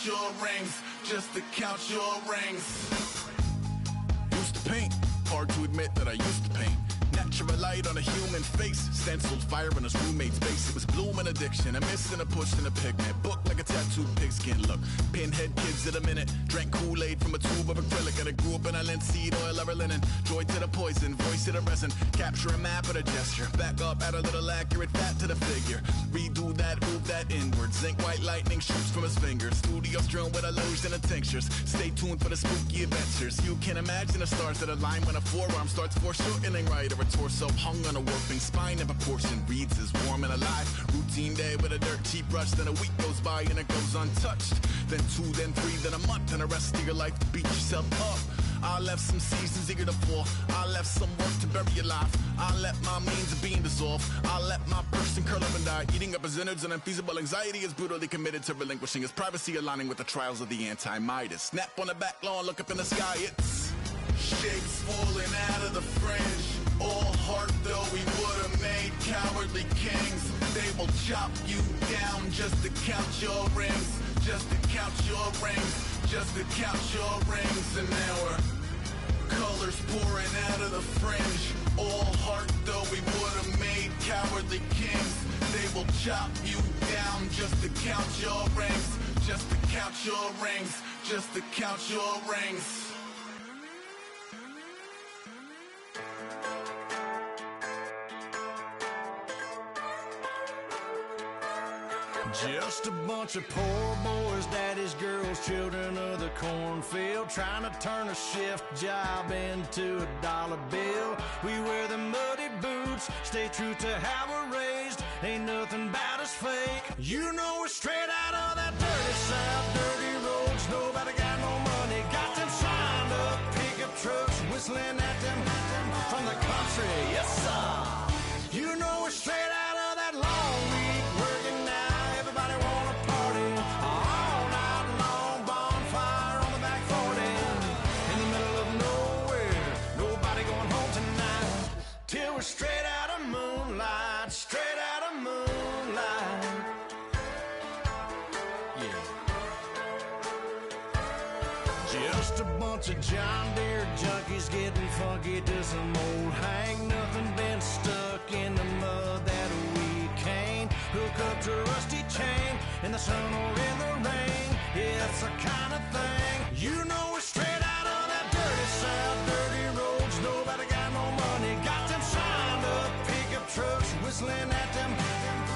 your rings, just to count your rings. Used to paint, hard to admit that I used to paint. Natural light on a human face, stenciled fire in his roommate's face. It was bloom and addiction, a miss and a push and a pigment. Book like a tattooed pigskin look. Pinhead kids at a minute, drank Kool-Aid from a tube of acrylic. And I grew up in a linseed oil ever linen. Joy to the poison, voice to the resin. Capture a map of a gesture. Back up, add a little accurate fat to the figure. Redo that, move that inward. Zinc white lightning shoots from his fingers. Studio strewn with illusion and tinctures. Stay tuned for the spooky adventures. You can imagine the stars that align when a forearm starts foreshortening right, or a torso hung on a warping spine in proportion. Reads as warm and alive. Routine day with a dirt cheap brush. Then a week goes by and it goes untouched. Then 2, then 3, then a month, and the rest of your life to beat yourself up. I left some seasons eager to fall. I left some work to bury your life. I let my means of being dissolve. I let my person curl up and die. Eating up his innards and unfeasible anxiety is brutally committed to relinquishing his privacy, aligning with the trials of the anti-Midas. Snap on the back lawn, look up in the sky, it's shapes falling out of the fringe. All heart though we would've made cowardly kings. They will chop you down just to count your rings. Just to count your rings. Just to count your rings. And now we're colors pouring out of the fringe. All heart though we would've made cowardly kings. They will chop you down just to count your rings. Just to count your rings. Just to count your rings. Just a bunch of poor boys, daddy's girls, children of the cornfield, trying to turn a shift job into a dollar bill. We wear the muddy boots, stay true to how we're raised. Ain't nothing about us fake. You know we're straight out of that dirty south, dirty roads. Nobody got no money, got them signed up pickup trucks, whistling at them from the country. Yes sir. You know we're straight out of that long week working now. Everybody wanna party all night long, bonfire on the back 40 in the middle of nowhere. Nobody going home tonight till we're straight out of moonlight, straight out of moonlight. Yeah. Just a bunch of John Deere junkies getting funky to some old hang. Nothing been stuck in the mud that we can't hook up to a rusty chain in the sun or in the rain. Yeah, it's the kind of thing. You know we're straight out of that dirty south, dirty roads. Nobody got no money, got them signed up pickup trucks, whistling at them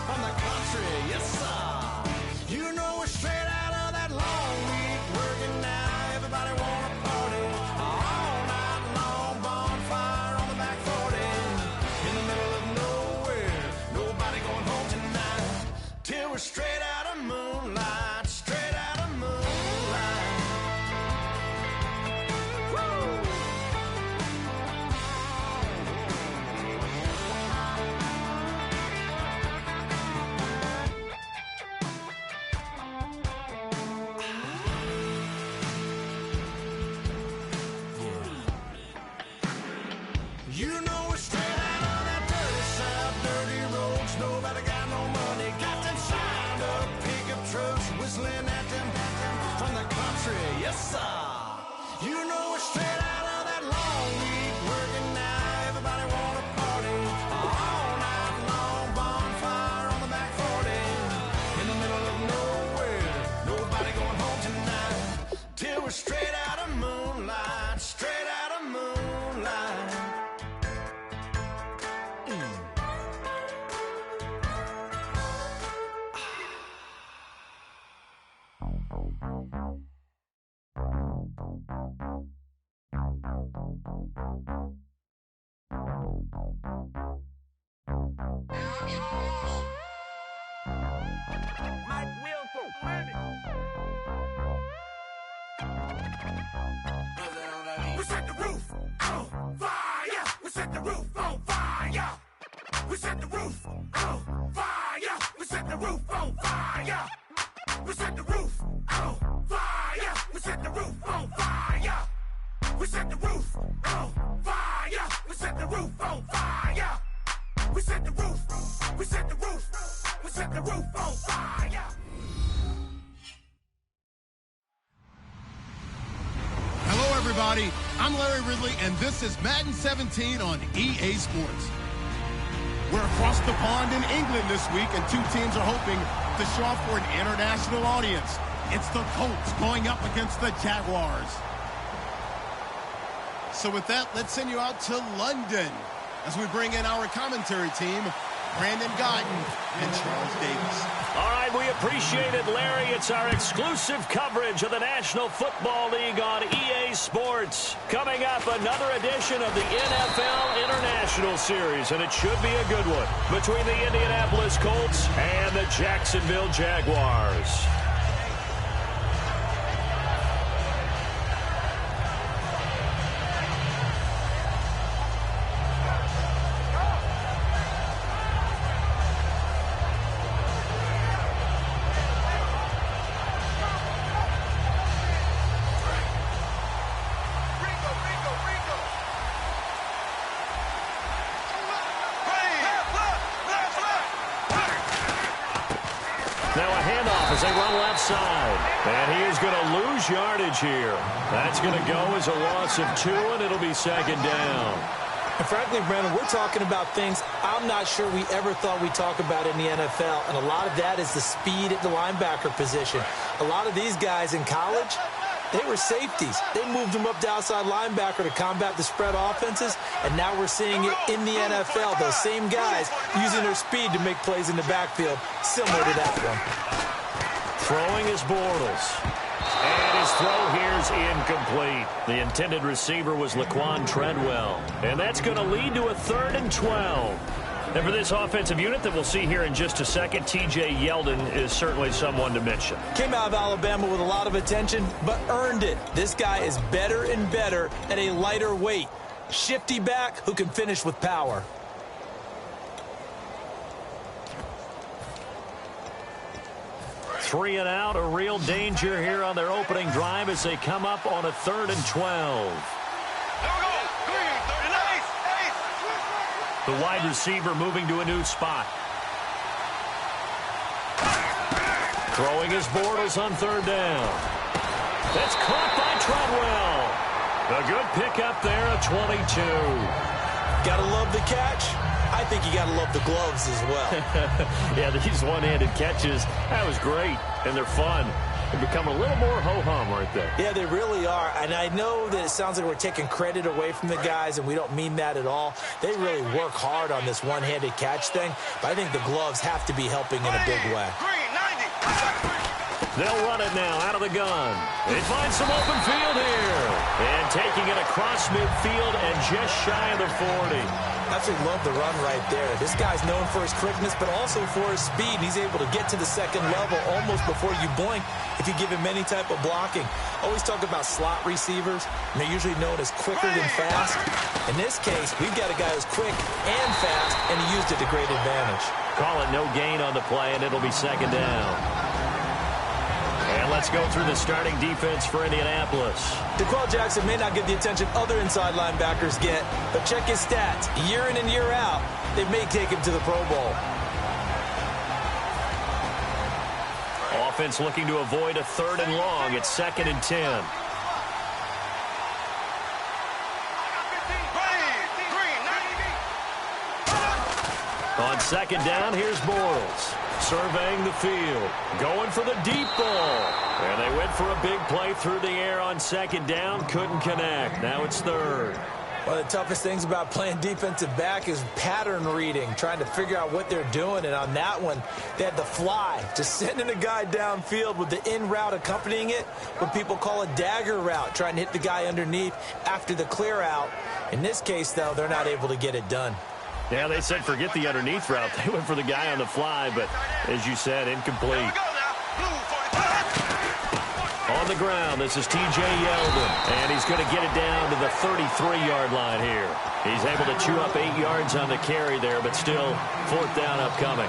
from the country. Yes sir. You know we're straight out of that long week working now. Everybody wanna party all night long, bonfire on the back 40 in the middle of nowhere. Nobody going home tonight till we're straight out of moonlight, straight out of moonlight. Woo! You know we're straight out of that dirty south, dirty roads. Nobody got no money, got them signed up pickup trucks, whistling at them from the country. Yes sir. You know we're straight out of that long week working now. Everybody wanna party all night long, bonfire on the back 40 in the middle of nowhere. Nobody going home tonight till we're straight out of moonlight, straight out of moonlight. We set the roof on fire. We set the roof on fire. We set the roof on fire. We set the roof on fire. We set the roof on fire. We set the roof on fire. We set the roof on fire. We set the roof on fire. We set the roof. We set the roof. We set the roof on fire. everybody. I'm Larry Ridley, and this is Madden 17 on EA Sports. We're across the pond in England this week, and two teams are hoping to show off for an international audience. It's the Colts going up against the Jaguars. So with that, let's send you out to London as we bring in our commentary team, Brandon Guyton and Charles Davis. All right, we appreciate it, Larry. It's our exclusive coverage of the National Football League on EA Sports. Coming up, another edition of the NFL International Series, and it should be a good one, between the Indianapolis Colts and the Jacksonville Jaguars. Now a handoff as they run left side. And he is going to lose yardage here. That's going to go as a loss of 2, and it'll be second down. And frankly, Brandon, we're talking about things I'm not sure we ever thought we'd talk about in the NFL. And a lot of that is the speed at the linebacker position. A lot of these guys in college, they were safeties. They moved them up to outside linebacker to combat the spread offenses, and now we're seeing it in the NFL. Those same guys using their speed to make plays in the backfield, similar to that one. Throwing is Bortles. And his throw here's incomplete. The intended receiver was Laquan Treadwell. And that's going to lead to a 3rd and 12. And for this offensive unit that we'll see here in just a second, T.J. Yeldon is certainly someone to mention. Came out of Alabama with a lot of attention, but earned it. This guy is better and better at a lighter weight. Shifty back who can finish with power. Three and out, a real danger here on their opening drive as they come up on a 3rd and 12. The wide receiver moving to a new spot. Throwing his Bortles on 3rd down. That's caught by Treadwell. A good pickup there, a 22. Gotta love the catch. I think you got to love the gloves as well. Yeah, these one-handed catches, that was great, and they're fun. They become a little more ho-hum, aren't they? Yeah, they really are, and I know that it sounds like we're taking credit away from the guys, and we don't mean that at all. They really work hard on this one-handed catch thing, but I think the gloves have to be helping in a big way. They'll run it now out of the gun. They find some open field here. And taking it across midfield and just shy of the 40. Absolutely love the run right there. This guy's known for his quickness, but also for his speed. He's able to get to the second level almost before you blink if you give him any type of blocking. Always talk about slot receivers, and they're usually known as quicker than fast. In this case, we've got a guy who's quick and fast, and he used it to great advantage. Call it no gain on the play, and it'll be second down. And let's go through the starting defense for Indianapolis. DeQuell Jackson may not get the attention other inside linebackers get, but check his stats. Year in and year out, they may take him to the Pro Bowl. Offense looking to avoid a 3rd and long. It's 2nd and 10. On 2nd down, here's Bortles. Surveying the field. Going for the deep ball. And they went for a big play through the air on 2nd down. Couldn't connect. Now it's 3rd. One of the toughest things about playing defensive back is pattern reading, trying to figure out what they're doing. And on that one, they had the fly, just sending a guy downfield with the in route accompanying it, what people call a dagger route, trying to hit the guy underneath after the clear out. In this case, though, they're not able to get it done. Yeah, they said forget the underneath route. They went for the guy on the fly, but as you said, incomplete. On the ground, this is T.J. Yeldon, and he's going to get it down to the 33-yard line here. He's able to chew up 8 yards on the carry there, but still 4th down upcoming.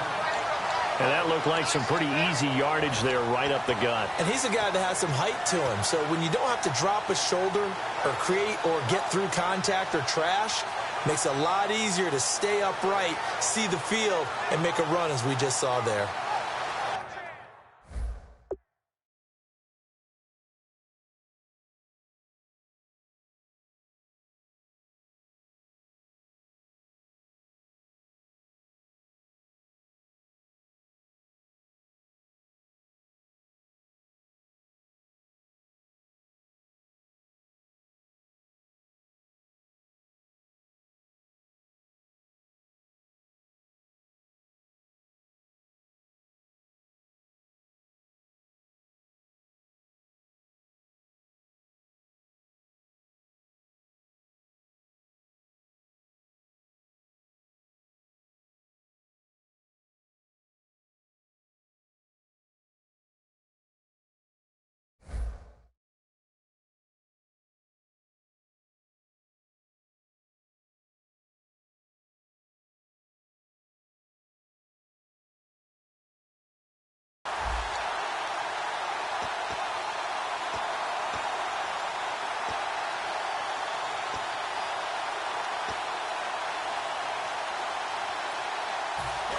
And that looked like some pretty easy yardage there right up the gut. And he's a guy that has some height to him, so when you don't have to drop a shoulder or create or get through contact or trash, makes it a lot easier to stay upright, see the field, and make a run as we just saw there.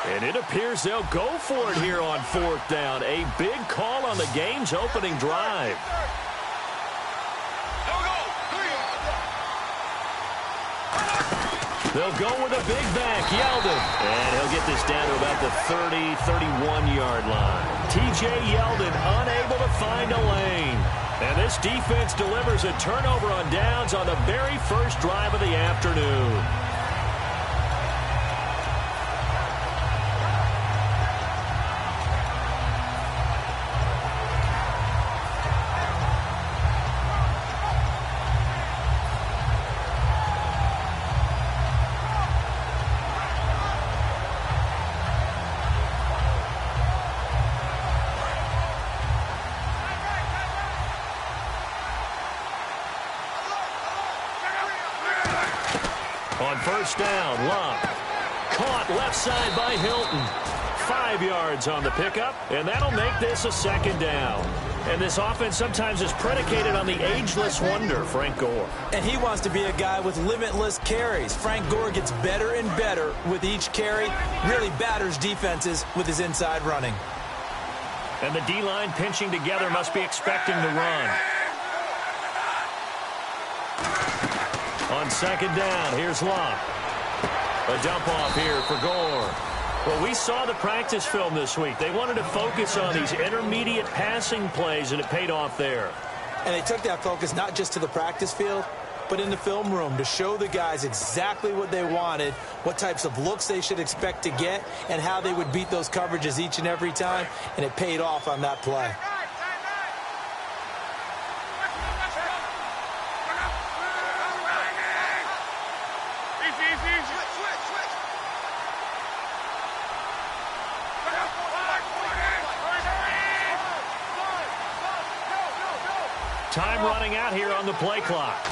And it appears they'll go for it here on 4th down. A big call on the game's opening drive. They'll go with a big back, Yeldon. And he'll get this down to about the 30, 31-yard line. T.J. Yeldon unable to find a lane. And this defense delivers a turnover on downs on the very first drive of the afternoon. On first down, Love. Caught left side by Hilton. 5 yards on the pickup, and that'll make this a 2nd down. And this offense sometimes is predicated on the ageless wonder, Frank Gore. And he wants to be a guy with limitless carries. Frank Gore gets better and better with each carry, really batters defenses with his inside running. And the D-line pinching together must be expecting to run. On 2nd down, here's Love. A dump off here for Gore. Well, we saw the practice film this week. They wanted to focus on these intermediate passing plays, and it paid off there. And they took that focus not just to the practice field, but in the film room to show the guys exactly what they wanted, what types of looks they should expect to get, and how they would beat those coverages each and every time, and it paid off on that play. Time running out here on the play clock.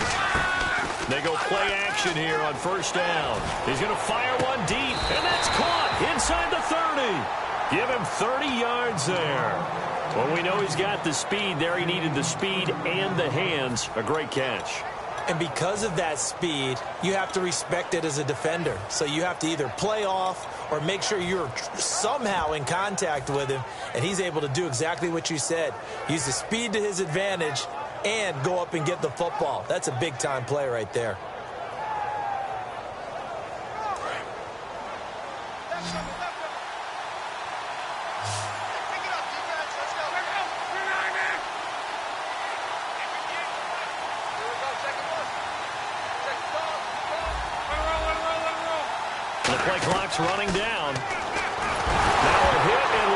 They go play action here on first down. He's going to fire one deep, and that's caught inside the 30. Give him 30 yards there. Well, we know he's got the speed there. He needed the speed and the hands. A great catch. And because of that speed, you have to respect it as a defender. So you have to either play off or make sure you're somehow in contact with him. And he's able to do exactly what you said. Use the speed to his advantage and go up and get the football. That's a big-time play right there. The play clock's running down. Now a hit and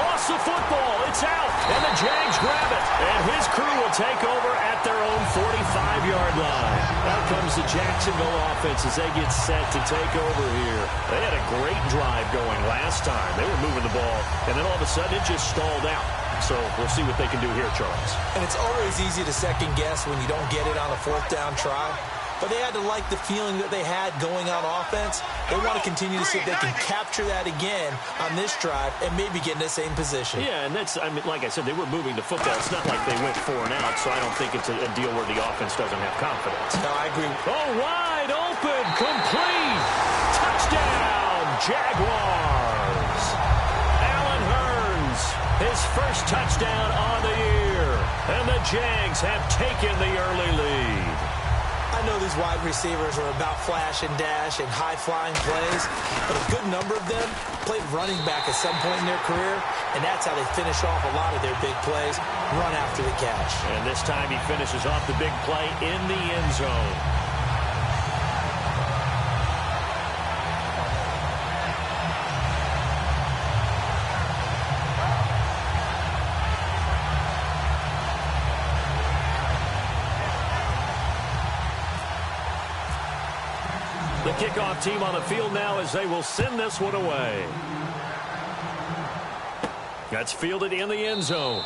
lost the football. It's out, and the Jags grab it. And his crew will take over at their own 45-yard line. Out comes the Jacksonville offense as they get set to take over here. They had a great drive going last time. They were moving the ball, and then all of a sudden it just stalled out. So we'll see what they can do here, Charles. And it's always easy to second guess when you don't get it on a 4th down try. But they had to like the feeling that they had going on offense. They want to continue to see if they can capture that again on this drive and maybe get in the same position. Yeah, and that's, I mean, like I said, they were moving the football. It's not like they went 4 and out, so I don't think it's a deal where the offense doesn't have confidence. No, I agree. Oh, wide open, complete. Touchdown, Jaguars. Allen Hurns, his first touchdown on the year. And the Jags have taken the early lead. I know these wide receivers are about flash and dash and high-flying plays, but a good number of them played running back at some point in their career, and that's how they finish off a lot of their big plays, run after the catch. And this time he finishes off the big play in the end zone. The kickoff team on the field now as they will send this one away. That's fielded in the end zone.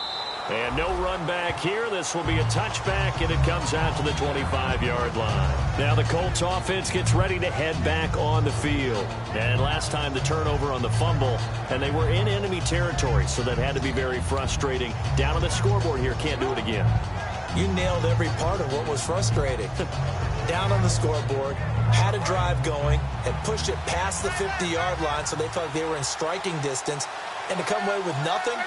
And no run back here. This will be a touchback, and it comes out to the 25-yard line. Now the Colts offense gets ready to head back on the field. And last time the turnover on the fumble, and they were in enemy territory, so that had to be very frustrating. Down on the scoreboard here, can't do it again. You nailed every part of what was frustrating. down on the scoreboard, had a drive going, and pushed it past the 50-yard line so they thought they were in striking distance, and to come away with nothing,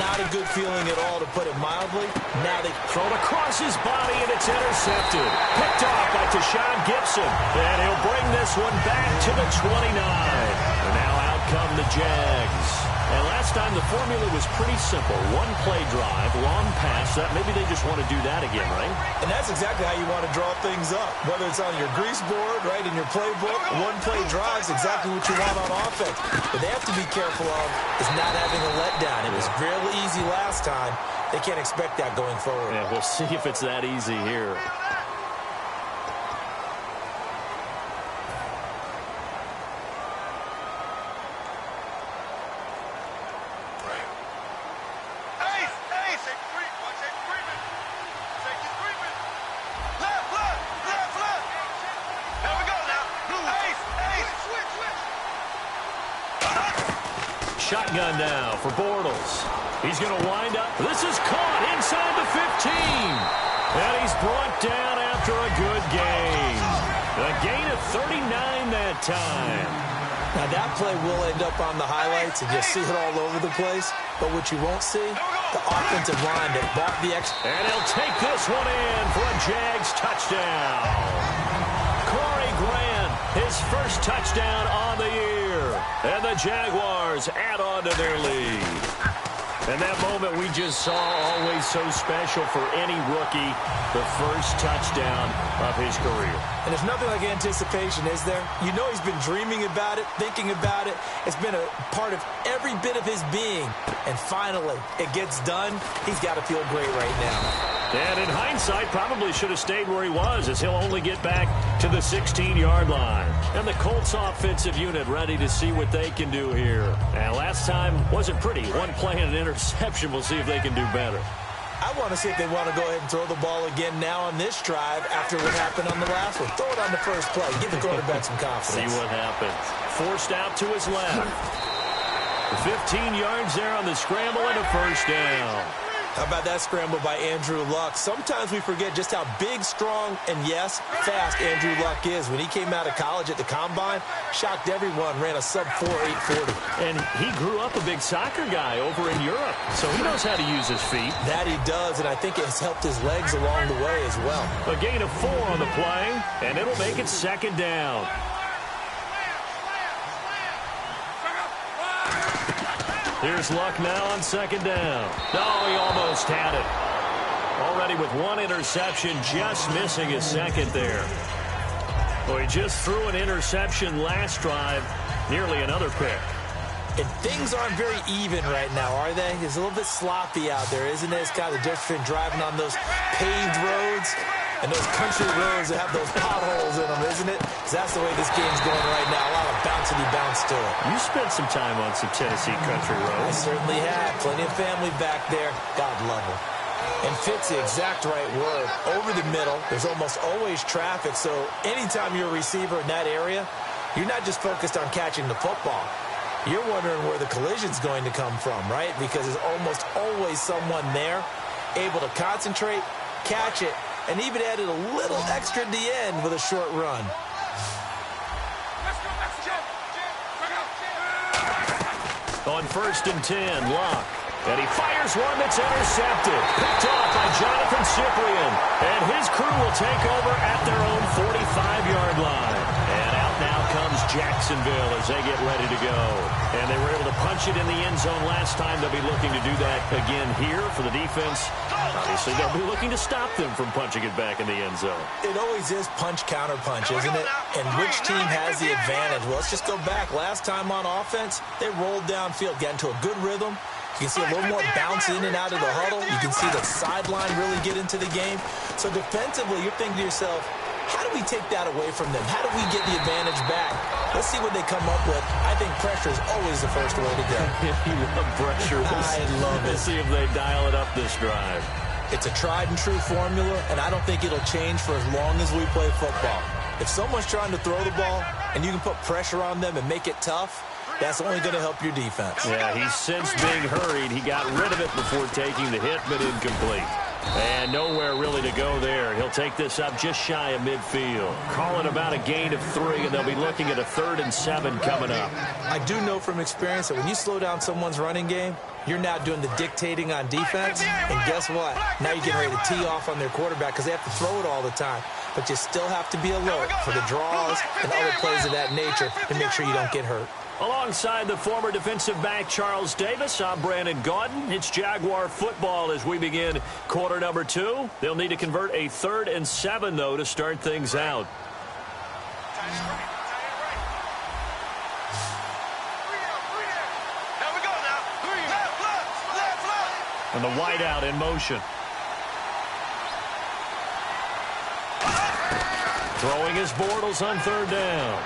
not a good feeling at all, to put it mildly. Now they throw it across his body, and it's intercepted. Picked off by Tashawn Gibson, and he'll bring this one back to the 29. And now out come the Jags. And last time the formula was pretty simple. One play drive, long pass. Maybe they just want to do that again, right? And that's exactly how you want to draw things up. Whether it's on your grease board, right, in your playbook, one play drive is exactly what you want on offense. What they have to be careful of is not having a letdown. It was real easy last time. They can't expect that going forward. Yeah, we'll see if it's that easy here. Shotgun now for Bortles. He's going to wind up. This is caught inside the 15. And he's brought down after a good gain. A gain of 39 that time. Now that play will end up on the highlights, and you'll see it all over the place. But what you won't see, the offensive line that bought the extra. And he'll take this one in for a Jags touchdown. Corey Grant, his first touchdown on the year. And the Jaguars add on to their lead. And that moment we just saw, always so special for any rookie, the first touchdown of his career. And there's nothing like anticipation, is there? You know he's been dreaming about it, thinking about it. It's been a part of every bit of his being. And finally, it gets done. He's got to feel great right now. And in hindsight, probably should have stayed where he was, as he'll only get back to the 16-yard line. And the Colts offensive unit ready to see what they can do here. And last time wasn't pretty. One play and an interception. We'll see if they can do better. I want to see if they want to go ahead and throw the ball again now on this drive after what happened on the last one. Throw it on the first play. Give the quarterback some confidence. See what happens. Forced out to his left. 15 yards there on the scramble and a first down. How about that scramble by Andrew Luck? Sometimes we forget just how big, strong, and, yes, fast Andrew Luck is. When he came out of college at the Combine, shocked everyone, ran a sub-4 840. And he grew up a big soccer guy over in Europe, so he knows how to use his feet. That he does, and I think it has helped his legs along the way as well. A gain of 4 on the play, and it'll make it second down. Here's Luck now on second down. Oh, he almost had it. Already with one interception, just missing his second there. Well, he just threw an interception last drive, nearly another pick. And things aren't very even right now, are they? It's a little bit sloppy out there, isn't it? It's kind of the difference between driving on those paved roads and those country roads that have those potholes in them, isn't it? Because that's the way this game's going right now. A lot of bouncy bounce to it. You spent some time on some Tennessee country roads. I certainly have. Plenty of family back there. God love them. And fit's the exact right word. Over the middle, there's almost always traffic. So anytime you're a receiver in that area, you're not just focused on catching the football. You're wondering where the collision's going to come from, right? Because there's almost always someone there able to concentrate, catch it, and even added a little extra at the end with a short run. On 1st and 10, Luck. And he fires one that's intercepted. Picked off by Jonathan Cyprien. And his crew will take over at their own 45-yard line. And out now comes Jacksonville as they get ready to go. And they were able to punch it in the end zone last time. They'll be looking to do that again here for the defense. Obviously, they'll be looking to stop them from punching it back in the end zone. It always is punch-counter-punch, isn't it? And which team has the advantage? Well, let's just go back. Last time on offense, they rolled downfield, got into a good rhythm. You can see a little more bounce in and out of the huddle. You can see the sideline really get into the game. So defensively, you're thinking to yourself, how do we take that away from them? How do we get the advantage back? Let's see what they come up with. I think pressure is always the first way to go. You love pressure. I love it. We'll see if they dial it up this drive. It's a tried-and-true formula, and I don't think it'll change for as long as we play football. If someone's trying to throw the ball and you can put pressure on them and make it tough, that's only going to help your defense. Yeah, he's since being hurried. He got rid of it before taking the hit, but incomplete. And nowhere really to go there. He'll take this up just shy of midfield. Call it about a gain of 3, and they'll be looking at a 3rd and 7 coming up. I do know from experience that when you slow down someone's running game, you're now doing the dictating on defense. And guess what? Now you're getting ready to tee off on their quarterback because they have to throw it all the time. But you still have to be alert for the draws and other plays of that nature to make sure you don't get hurt. Alongside the former defensive back Charles Davis, I'm Brandon Gaudin. It's Jaguar football as we begin quarter number 2. They'll need to convert a 3rd and 7, though, to start things out. And the wideout in motion. Throwing his Bortles on 3rd down.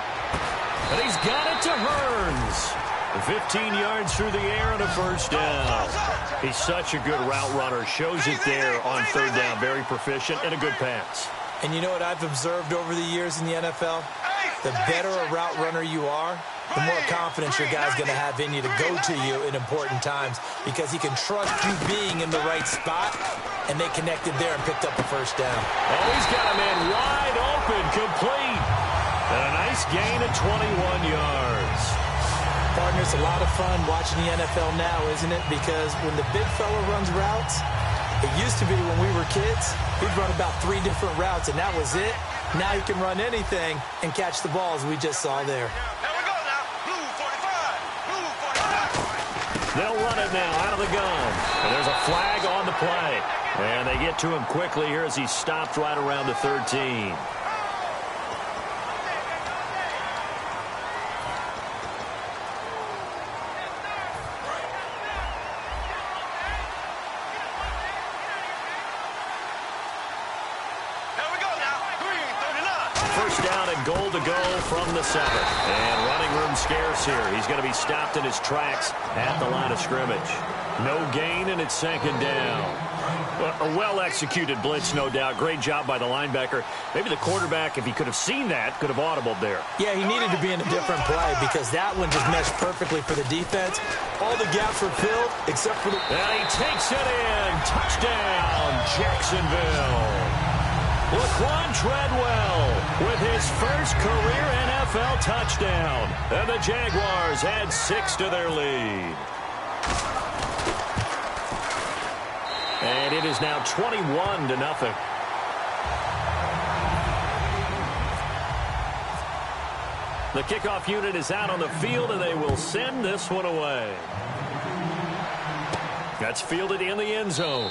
And he's got it to Hearns. 15 yards through the air and a 1st down. He's such a good route runner. Shows it there on 3rd down. Very proficient and a good pass. And you know what I've observed over the years in the NFL? The better a route runner you are, the more confidence your guy's going to have in you to go to you in important times because he can trust you being in the right spot, and they connected there and picked up a 1st down. Oh, he's got a man wide open, complete. And a nice gain of 21 yards. Partner, it's a lot of fun watching the NFL now, isn't it? Because when the big fella runs routes, it used to be when we were kids, he'd run about 3 different routes, and that was it. Now he can run anything and catch the ball, as we just saw there. They'll run it now out of the gun. And there's a flag on the play. And they get to him quickly here as he stopped right around the 13. Goal to go from the 7. And running room scarce here. He's going to be stopped in his tracks at the line of scrimmage. No gain, and it's 2nd down. A well-executed blitz, no doubt. Great job by the linebacker. Maybe the quarterback, if he could have seen that, could have audibled there. Yeah, he needed to be in a different play because that one just meshed perfectly for the defense. All the gaps were filled except for the... And he takes it in. Touchdown, Jacksonville. Laquan Treadwell with his first career NFL touchdown. And the Jaguars add 6 to their lead. And it is now 21-0. The kickoff unit is out on the field, and they will send this one away. That's fielded in the end zone.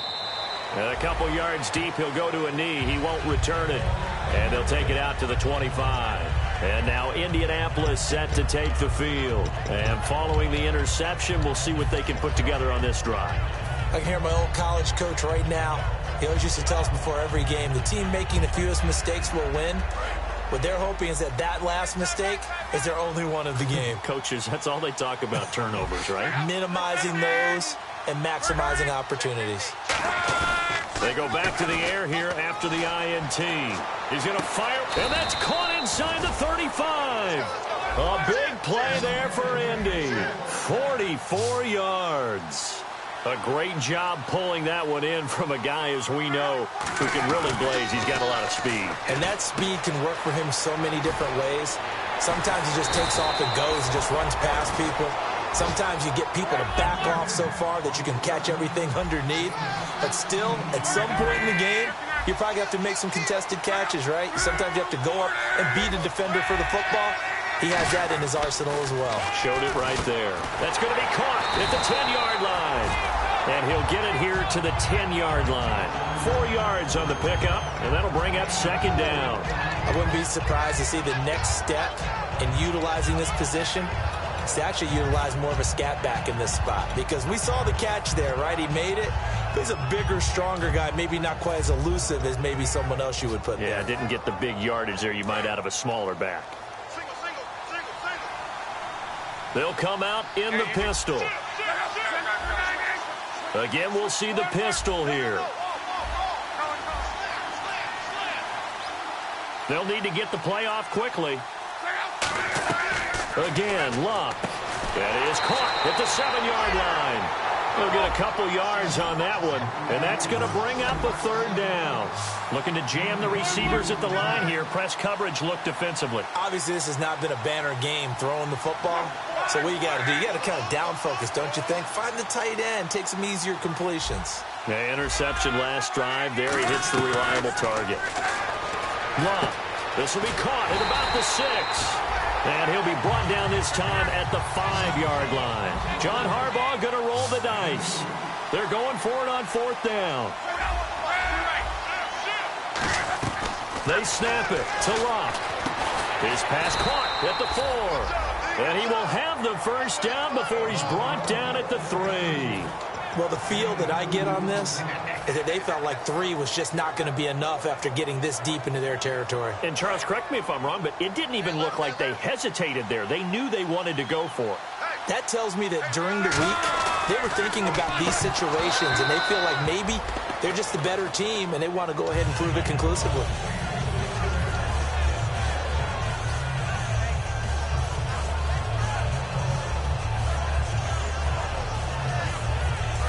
And a couple yards deep, he'll go to a knee. He won't return it. And they'll take it out to the 25. And now Indianapolis set to take the field. And following the interception, we'll see what they can put together on this drive. I can hear my old college coach right now. He always used to tell us before every game, the team making the fewest mistakes will win. What they're hoping is that that last mistake is their only one of the game. Coaches, that's all they talk about, turnovers, right? Minimizing those and maximizing opportunities. They go back to the air here after the INT. He's going to fire, and that's caught inside the 35. A big play there for Indy. 44 yards. A great job pulling that one in from a guy, as we know, who can really blaze. He's got a lot of speed. And that speed can work for him so many different ways. Sometimes he just takes off and goes and just runs past people. Sometimes you get people to back off so far that you can catch everything underneath. But still, at some point in the game, you probably have to make some contested catches, right? Sometimes you have to go up and beat a defender for the football. He has that in his arsenal as well. Showed it right there. That's going to be caught at the 10-yard line. And he'll get it here to the 10-yard line. 4 yards on the pickup, and that'll bring up 2nd down. I wouldn't be surprised to see the next step in utilizing this position is to actually utilize more of a scat back in this spot. Because we saw the catch there, right? He made it. He's a bigger, stronger guy, maybe not quite as elusive as maybe someone else you would put there. Yeah, didn't get the big yardage there you might out of a smaller back. They'll come out in the pistol. Again, we'll see the pistol here. They'll need to get the play off quickly. Again, Luck. That is caught at the 7-yard line. He'll get a couple yards on that one, and that's going to bring up a third down. Looking to jam the receivers at the line here. Press coverage look defensively. Obviously, this has not been a banner game throwing the football. So what you got to do, you got to kind of down focus, don't you think? Find the tight end, take some easier completions. The interception last drive. There he hits the reliable target. Love. This will be caught at about the 6. And he'll be brought down this time at the 5-yard line. John Harbaugh going to roll the dice. They're going for it on 4th down. They snap it to Locke. His pass caught at the 4. And he will have the first down before he's brought down at the 3. Well, the feel that I get on this is that they felt like 3 was just not going to be enough after getting this deep into their territory. And, Charles, correct me if I'm wrong, but it didn't even look like they hesitated there. They knew they wanted to go for it. That tells me that during the week, they were thinking about these situations, and they feel like maybe they're just the better team, and they want to go ahead and prove it conclusively.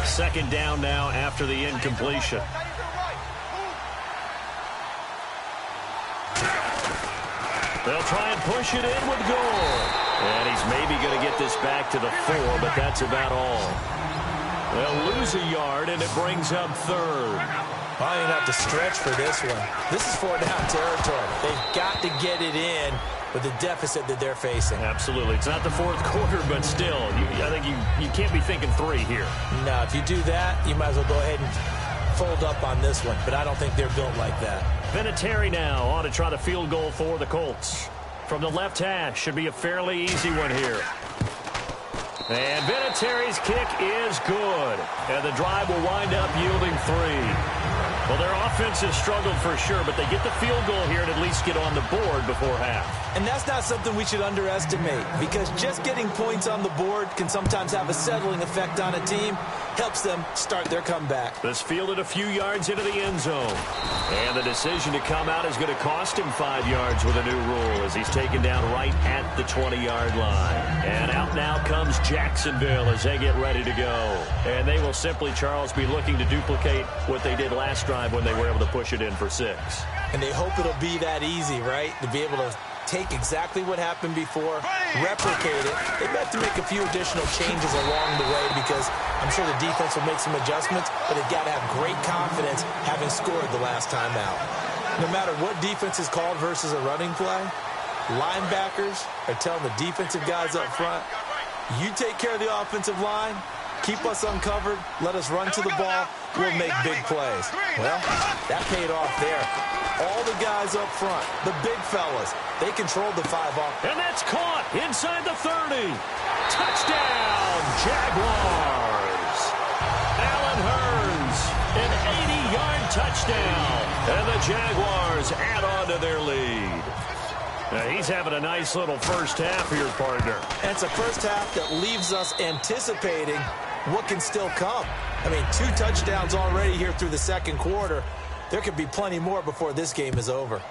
Second down now after the incompletion. They'll try and push it in with Gore. And he's maybe going to get this back to the 4, but that's about all. They'll lose a yard, and it brings up 3rd. I didn't have to stretch for this one. This is 4-down territory. They've got to get it in with the deficit that they're facing. Absolutely. It's not the 4th quarter, but still, I think you can't be thinking 3 here. No, if you do that, you might as well go ahead and fold up on this one, but I don't think they're built like that. Vinatieri now on to try the field goal for the Colts. From the left hash, should be a fairly easy one here. And Vinatieri's kick is good. And the drive will wind up yielding 3. Well, their offense has struggled for sure, but they get the field goal here and at least get on the board before half. And that's not something we should underestimate, because just getting points on the board can sometimes have a settling effect on a team. Helps them start their comeback. This fielded a few yards into the end zone. And the decision to come out is going to cost him 5 yards with a new rule as he's taken down right at the 20-yard line. And out now comes Jacksonville as they get ready to go. And they will simply, Charles, be looking to duplicate what they did last drive when they were able to push it in for 6. And they hope it'll be that easy, right? To be able to take exactly what happened before, replicate it. They've got to make a few additional changes along the way because I'm sure the defense will make some adjustments, but they've got to have great confidence having scored the last time out. No matter what defense is called versus a running play, linebackers are telling the defensive guys up front, you take care of the offensive line, keep us uncovered, let us run to the ball, we'll make big plays. Well, that paid off there. All the guys up front, the big fellas, they controlled the 5 off. And that's caught inside the 30. Touchdown, Jaguars. Allen Hurns, an 80-yard touchdown. And the Jaguars add on to their lead. Now, he's having a nice little first half here, partner. And it's a first half that leaves us anticipating what can still come. I mean, 2 touchdowns already here through the second quarter. There could be plenty more before this game is over.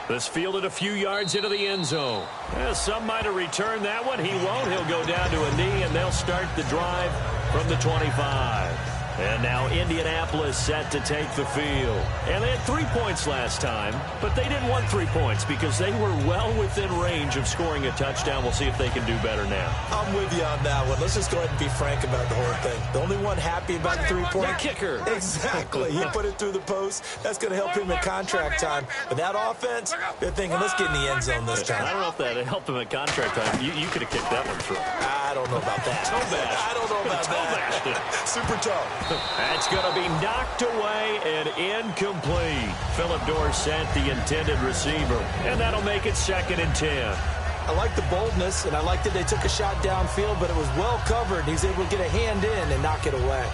This fielded a few yards into the end zone. Well, some might have returned that one. He won't. He'll go down to a knee, and they'll start the drive from the 25. And now Indianapolis set to take the field. And they had 3 points last time, but they didn't want 3 points because they were well within range of scoring a touchdown. We'll see if they can do better now. I'm with you on that one. Let's just go ahead and be frank about the whole thing. The only one happy about the 3-point kicker. Exactly. He put it through the post. That's going to help him at contract time. But that offense, they're thinking, let's get in the end zone this time. I don't know if that helped him at contract time. You could have kicked that one through. I don't know about that. I don't know about that. Super tough. That's going to be knocked away and incomplete. Phillip Dorsett, the intended receiver. And that'll make it 2nd and 10. I like the boldness, and I like that they took a shot downfield, but it was well covered. He's able to get a hand in and knock it away.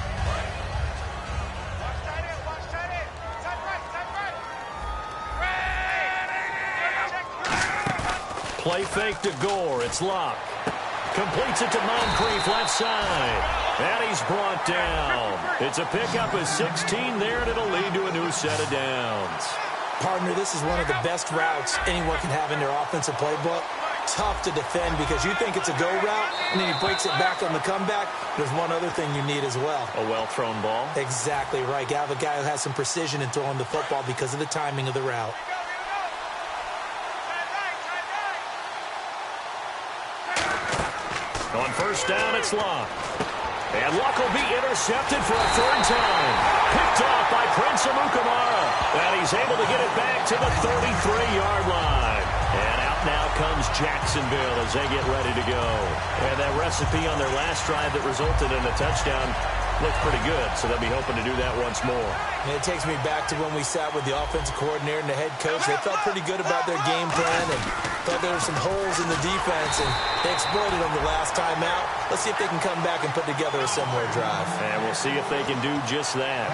Play fake to Gore. It's Locke. Completes it to Moncrief, left side. And he's brought down. It's a pickup of 16 there, and it'll lead to a new set of downs. Partner, this is one of the best routes anyone can have in their offensive playbook. tough to defend because you think it's a go route, and then he breaks it back on the comeback. There's one other thing you need as well. A well-thrown ball? Exactly right. You have a guy who has some precision in throwing the football because of the timing of the route. On first down, it's Luck. And Luck will be intercepted for a third time. Picked off by Prince Amukamara. And he's able to get it back to the 33-yard line. And out now comes Jacksonville as they get ready to go. And that recipe on their last drive that resulted in a touchdown looked pretty good, so they'll be hoping to do that once more. And it takes me back to when we sat with the offensive coordinator and the head coach. They felt pretty good about their game plan and thought there were some holes in the defense, and they exploited them the last time out. Let's see if they can come back and put together a similar drive. And we'll see if they can do just that.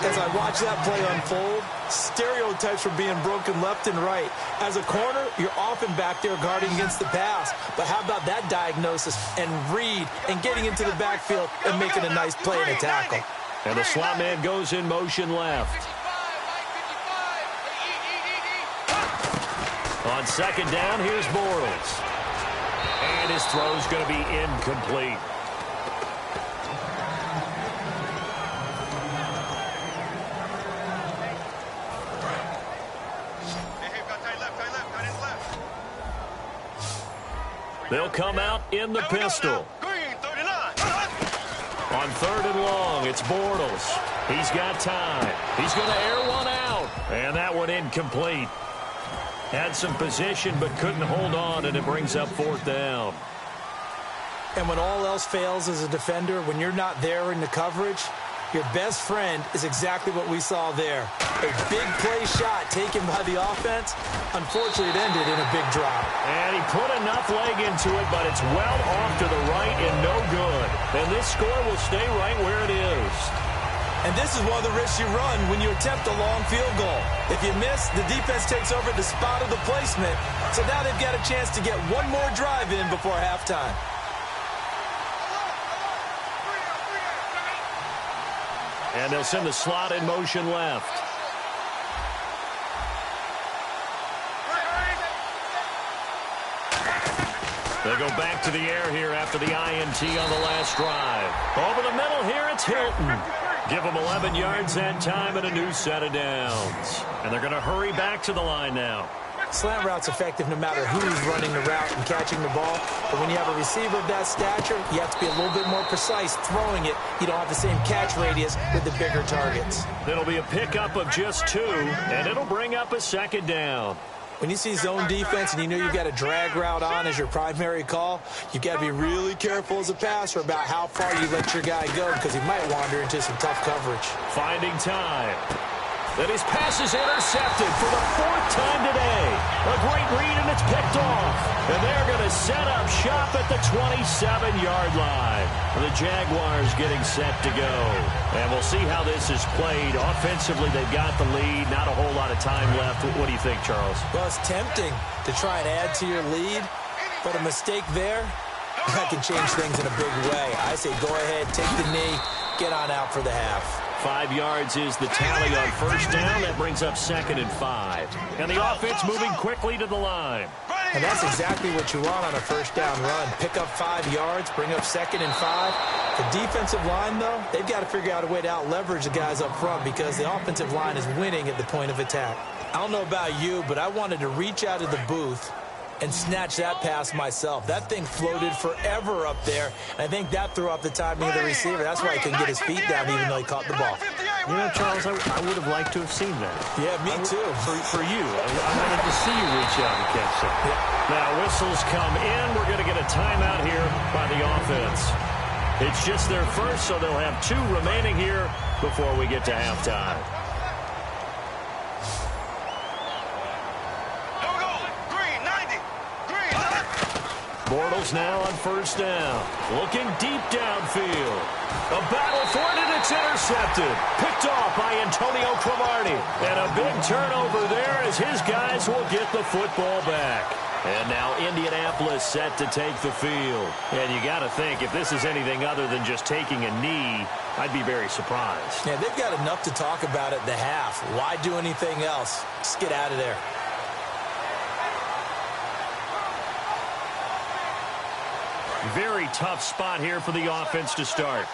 As I watch that play unfold, stereotypes were being broken left and right. As a corner, you're often back there guarding against the pass. But how about that diagnosis and read and getting into the backfield and making a nice play and a tackle? And the slot man goes in motion left. On second down, here's Bortles. And his throw's going to be incomplete. They'll come out in the pistol. On third and long, it's Bortles. He's got time. He's going to air one out. And that one incomplete. Had some position but couldn't hold on, and it brings up fourth down. And when all else fails as a defender, when you're not there in the coverage, your best friend is exactly what we saw there. A big play shot taken by the offense. Unfortunately, it ended in a big drop. And he put enough leg into it, but it's well off to the right and no good. And this score will stay right where it is. And this is one of the risks you run when you attempt a long field goal. If you miss, the defense takes over the spot of the placement. So now they've got a chance to get one more drive in before halftime. And they'll send the slot in motion left. They go back to the air here after the INT on the last drive. Over the middle here, it's Hilton. Give them 11 yards that time and a new set of downs. And they're going to hurry back to the line now. Slant route's effective no matter who's running the route and catching the ball. But when you have a receiver of that stature, you have to be a little bit more precise throwing it. You don't have the same catch radius with the bigger targets. It'll be a pickup of just 2, and it'll bring up a second down. When you see zone defense and you know you've got a drag route on as your primary call, you've got to be really careful as a passer about how far you let your guy go because he might wander into some tough coverage. Finding time. And his pass is intercepted for the 4th time today. A great read, and it's picked off. And they're going to set up shop at the 27-yard line. The Jaguars getting set to go. And we'll see how this is played. Offensively, they've got the lead. Not a whole lot of time left. What do you think, Charles? Well, it's tempting to try and add to your lead, but a mistake there, that can change things in a big way. I say go ahead, take the knee, get on out for the half. 5 yards is the tally on first down. That brings up 2nd and 5. And the offense moving quickly to the line. And that's exactly what you want on a first down run. Pick up 5 yards, bring up 2nd and 5. The defensive line, though, they've got to figure out a way to out-leverage the guys up front because the offensive line is winning at the point of attack. I don't know about you, but I wanted to reach out of the booth and snatch that pass myself. That thing floated forever up there, and I think that threw off the timing of the receiver. That's why he couldn't get his feet down even though he caught the ball. You know, Charles, I would have liked to have seen that. Yeah, me too. For you. I wanted to see you reach out and catch that. Yeah. Now, whistles come in. We're going to get a timeout here by the offense. It's just their first, so they'll have 2 remaining here before we get to halftime. Bortles now on first down. Looking deep downfield. A battle for it, and it's intercepted. Picked off by Antonio Cromartie. And a big turnover there as his guys will get the football back. And now Indianapolis set to take the field. And you got to think, if this is anything other than just taking a knee, I'd be very surprised. Yeah, they've got enough to talk about at the half. Why do anything else? Just get out of there. Very tough spot here for the offense to start.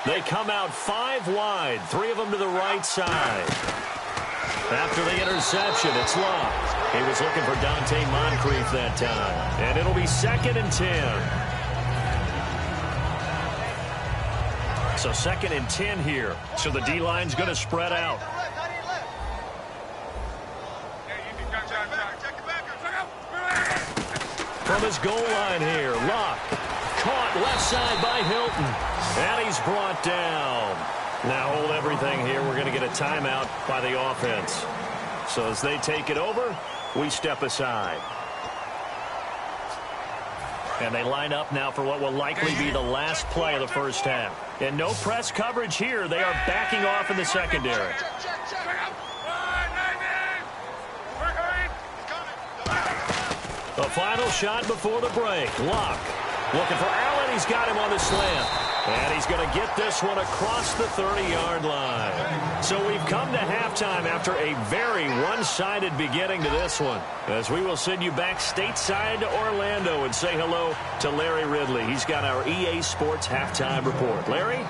They come out 5 wide, 3 of them to the right side. After the interception, it's Love. He was looking for Dante Moncrief that time. And it'll be 2nd and 10. So 2nd and 10 here. So the D-line's going to spread out. From his goal line here, Locke. Caught left side by Hilton. And he's brought down. Now hold everything here. We're going to get a timeout by the offense. So as they take it over, we step aside. And they line up now for what will likely be the last play of the first half. And no press coverage here. They are backing off in the secondary. The final shot before the break. Locke looking for Allen. He's got him on the slant. And he's going to get this one across the 30-yard line. So we've come to halftime after a very one-sided beginning to this one. As we will send you back stateside to Orlando and say hello to Larry Ridley. He's got our EA Sports halftime report. Larry?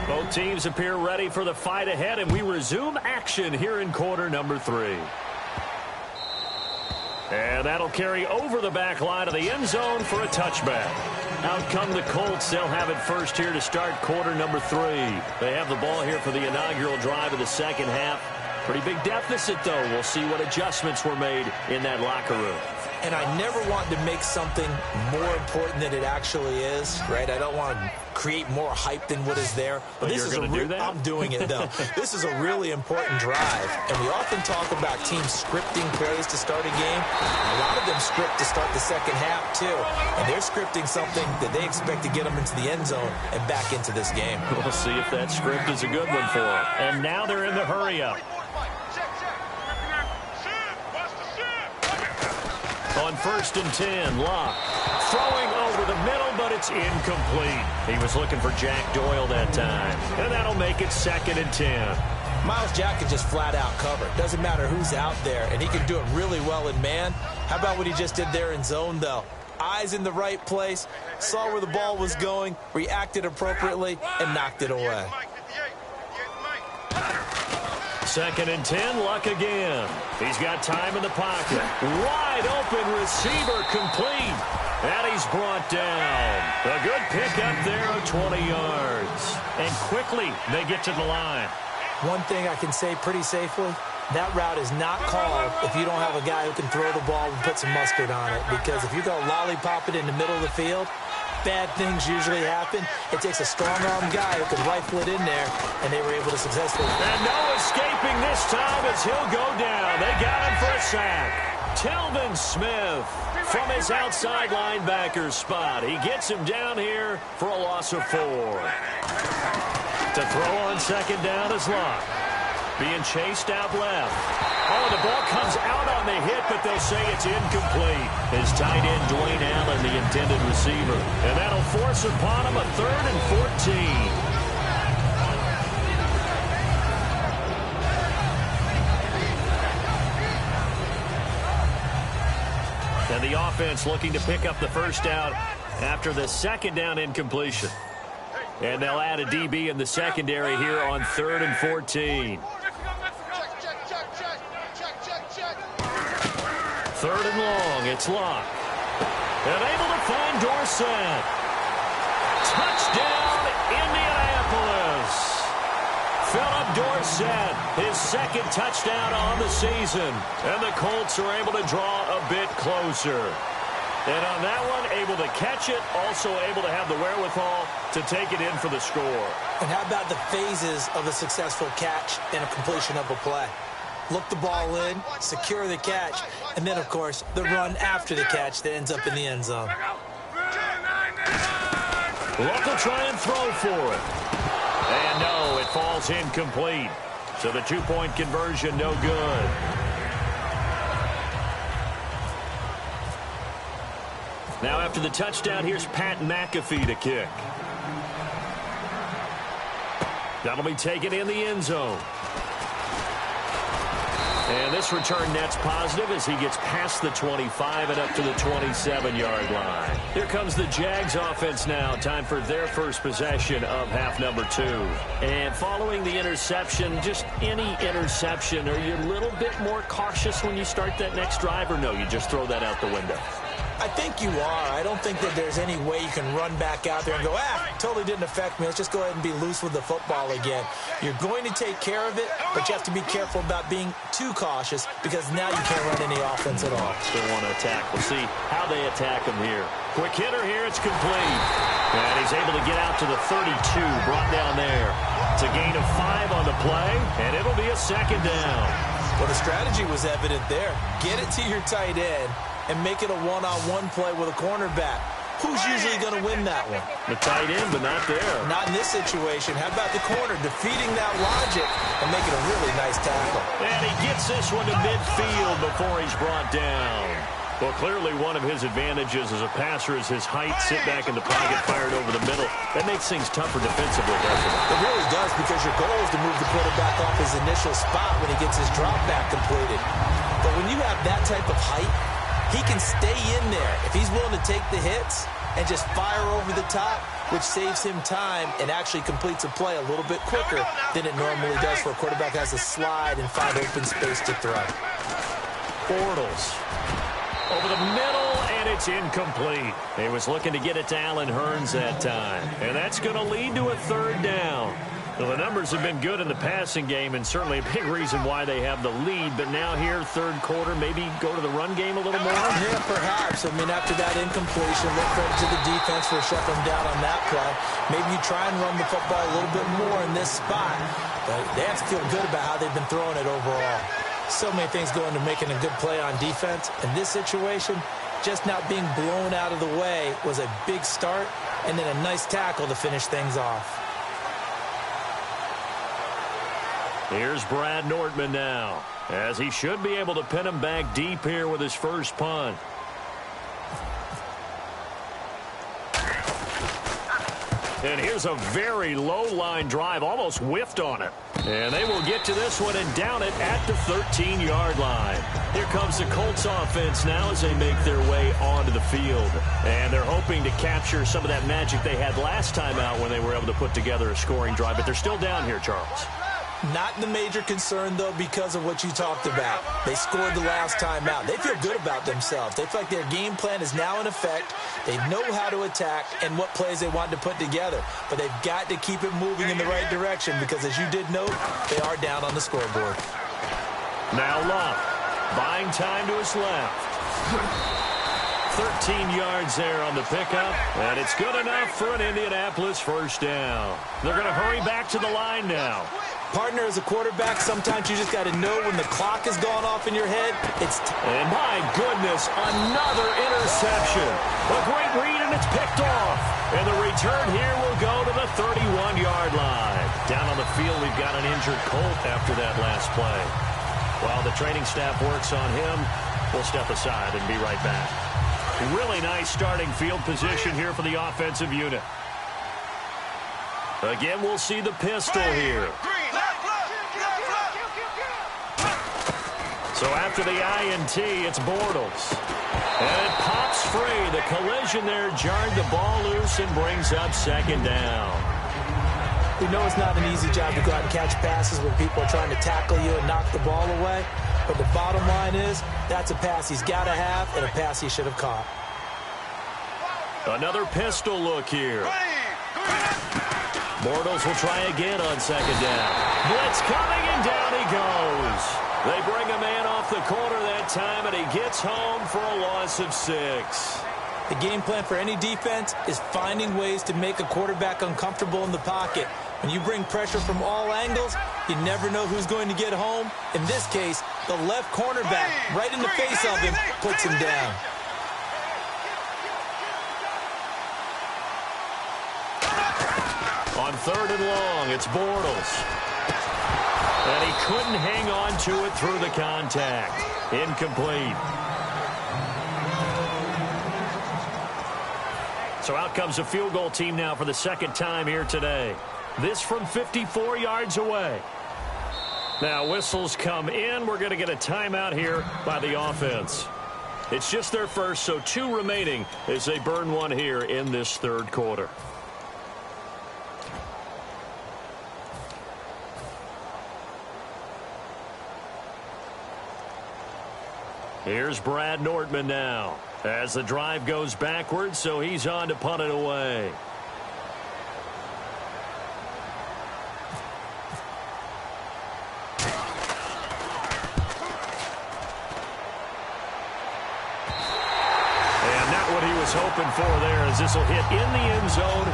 Both teams appear ready for the fight ahead, and we resume action here in quarter number 3. And that'll carry over the back line of the end zone for a touchback. Out come the Colts. They'll have it first here to start quarter number 3. They have the ball here for the inaugural drive of the second half. Pretty big deficit, though. We'll see what adjustments were made in that locker room. And I never want to make something more important than it actually is, right? I don't want to create more hype than what is there. But this is I'm doing it, though. This is a really important drive. And we often talk about teams scripting plays to start a game. A lot of them script to start the second half, too. And they're scripting something that they expect to get them into the end zone and back into this game. We'll see if that script is a good one for them. And now they're in the hurry-up. On 1st and 10, Locke throwing over the middle, but it's incomplete. He was looking for Jack Doyle that time. And that'll make it 2nd and 10. Miles Jack can just flat out cover. Doesn't matter who's out there, and he can do it really well in man. How about what he just did there in zone, though? Eyes in the right place, saw where the ball was going, reacted appropriately, and knocked it away. 2nd and 10, Luck again. He's got time in the pocket. Wide open receiver complete. And he's brought down. A good pickup there of 20 yards. And quickly they get to the line. One thing I can say pretty safely, that route is not called if you don't have a guy who can throw the ball and put some mustard on it. Because if you go lollipop it in the middle of the field, bad things usually happen. It takes a strong-arm guy who can rifle it in there, and they were able to successfully. And no escaping this time as he'll go down. They got him for a sack. Telvin Smith from his outside linebacker spot. He gets him down here for a loss of 4. To throw on 2nd down is Locke. Being chased out left. Oh, the ball comes out on the hit, but they'll say it's incomplete. His tight end, Dwayne Allen, the intended receiver. And that'll force upon him a 3rd and 14. And the offense looking to pick up the first down after the 2nd down incompletion. And they'll add a DB in the secondary here on 3rd and 14. 3rd and long, it's Locke. And able to find Dorsett. Touchdown, Indianapolis. Philip Dorsett, his 2nd touchdown on the season. And the Colts are able to draw a bit closer. And on that one, able to catch it, also able to have the wherewithal to take it in for the score. And how about the phases of a successful catch and a completion of a play? Look the ball in, secure the catch, and then, of course, the run after the catch that ends up in the end zone. Luck will try and throw for it. And no, it falls incomplete. So the 2-point conversion, no good. Now after the touchdown, here's Pat McAfee to kick. That'll be taken in the end zone. And this return net's positive as he gets past the 25 and up to the 27-yard line. Here comes the Jags offense now. Time for their first possession of half number 2. And following the interception, just any interception, are you a little bit more cautious when you start that next drive, or no, you just throw that out the window? I think you are. I don't think that there's any way you can run back out there and go, totally didn't affect me. Let's just go ahead and be loose with the football again. You're going to take care of it, but you have to be careful about being too cautious because now you can't run any offense at all. Still want to attack. We'll see how they attack him here. Quick hitter here. It's complete. And he's able to get out to the 32, brought down there. It's a gain of 5 on the play, and it'll be a second down. Well, the strategy was evident there. Get it to your tight end and make it a one-on-one play with a cornerback. Who's usually going to win that one? The tight end, but not there. Not in this situation. How about the corner defeating that logic and making a really nice tackle? And he gets this one to midfield before he's brought down. Well, clearly one of his advantages as a passer is his height. Sit back in the pocket, fired over the middle. That makes things tougher defensively, doesn't it? It really does, because your goal is to move the quarterback off his initial spot when he gets his drop back completed. But when you have that type of height, he can stay in there if he's willing to take the hits and just fire over the top, which saves him time and actually completes a play a little bit quicker than it normally does for a quarterback who has to slide and find open space to throw. Bortles over the middle, and it's incomplete. He was looking to get it to Allen Hurns that time, and that's going to lead to a third down. Well, the numbers have been good in the passing game, and certainly a big reason why they have the lead. But now here, third quarter, maybe go to the run game a little more? Yeah, perhaps. I mean, after that incompletion, look credit to the defense for shutting them down on that play. Maybe you try and run the football a little bit more in this spot. But they have to feel good about how they've been throwing it overall. So many things go into making a good play on defense. In this situation, just not being blown out of the way was a big start, and then a nice tackle to finish things off. Here's Brad Nordman now, as he should be able to pin him back deep here with his first punt. And here's a very low-line drive, almost whiffed on it. And they will get to this one and down it at the 13-yard line. Here comes the Colts offense now as they make their way onto the field. And they're hoping to capture some of that magic they had last time out when they were able to put together a scoring drive. But they're still down here, Charles. Not the major concern, though, because of what you talked about. They scored the last time out. They feel good about themselves. They feel like their game plan is now in effect. They know how to attack and what plays they want to put together. But they've got to keep it moving in the right direction because, as you did note, they are down on the scoreboard. Now Love, buying time to his left. 13 yards there on the pickup, and it's good enough for an Indianapolis first down. They're going to hurry back to the line now. Partner, as a quarterback, sometimes you just got to know when the clock has gone off in your head. And my goodness, another interception. A great read, and it's picked off. And the return here will go to the 31-yard line. Down on the field, we've got an injured Colt after that last play. While the training staff works on him, we'll step aside and be right back. Really nice starting field position here for the offensive unit. Again, we'll see the pistol here. So after the INT, it's Bortles. And it pops free. The collision there jarred the ball loose and brings up second down. We know it's not an easy job to go out and catch passes when people are trying to tackle you and knock the ball away. But the bottom line is, that's a pass he's got to have and a pass he should have caught. Another pistol look here. Bortles will try again on second down. Blitz coming, and down he goes. They bring a man off the corner that time, and he gets home for a loss of 6. The game plan for any defense is finding ways to make a quarterback uncomfortable in the pocket. When you bring pressure from all angles, you never know who's going to get home. In this case, the left cornerback, right in the face of him, puts him down. On third and long, it's Bortles. And he couldn't hang on to it through the contact. Incomplete. So out comes a field goal team now for the second time here today. This from 54 yards away. Now, whistles come in. We're going to get a timeout here by the offense. It's just their first, so 2 remaining as they burn one here in this third quarter. Here's Brad Nordman now as the drive goes backwards, so he's on to punt it away. Hoping for there as this will hit in the end zone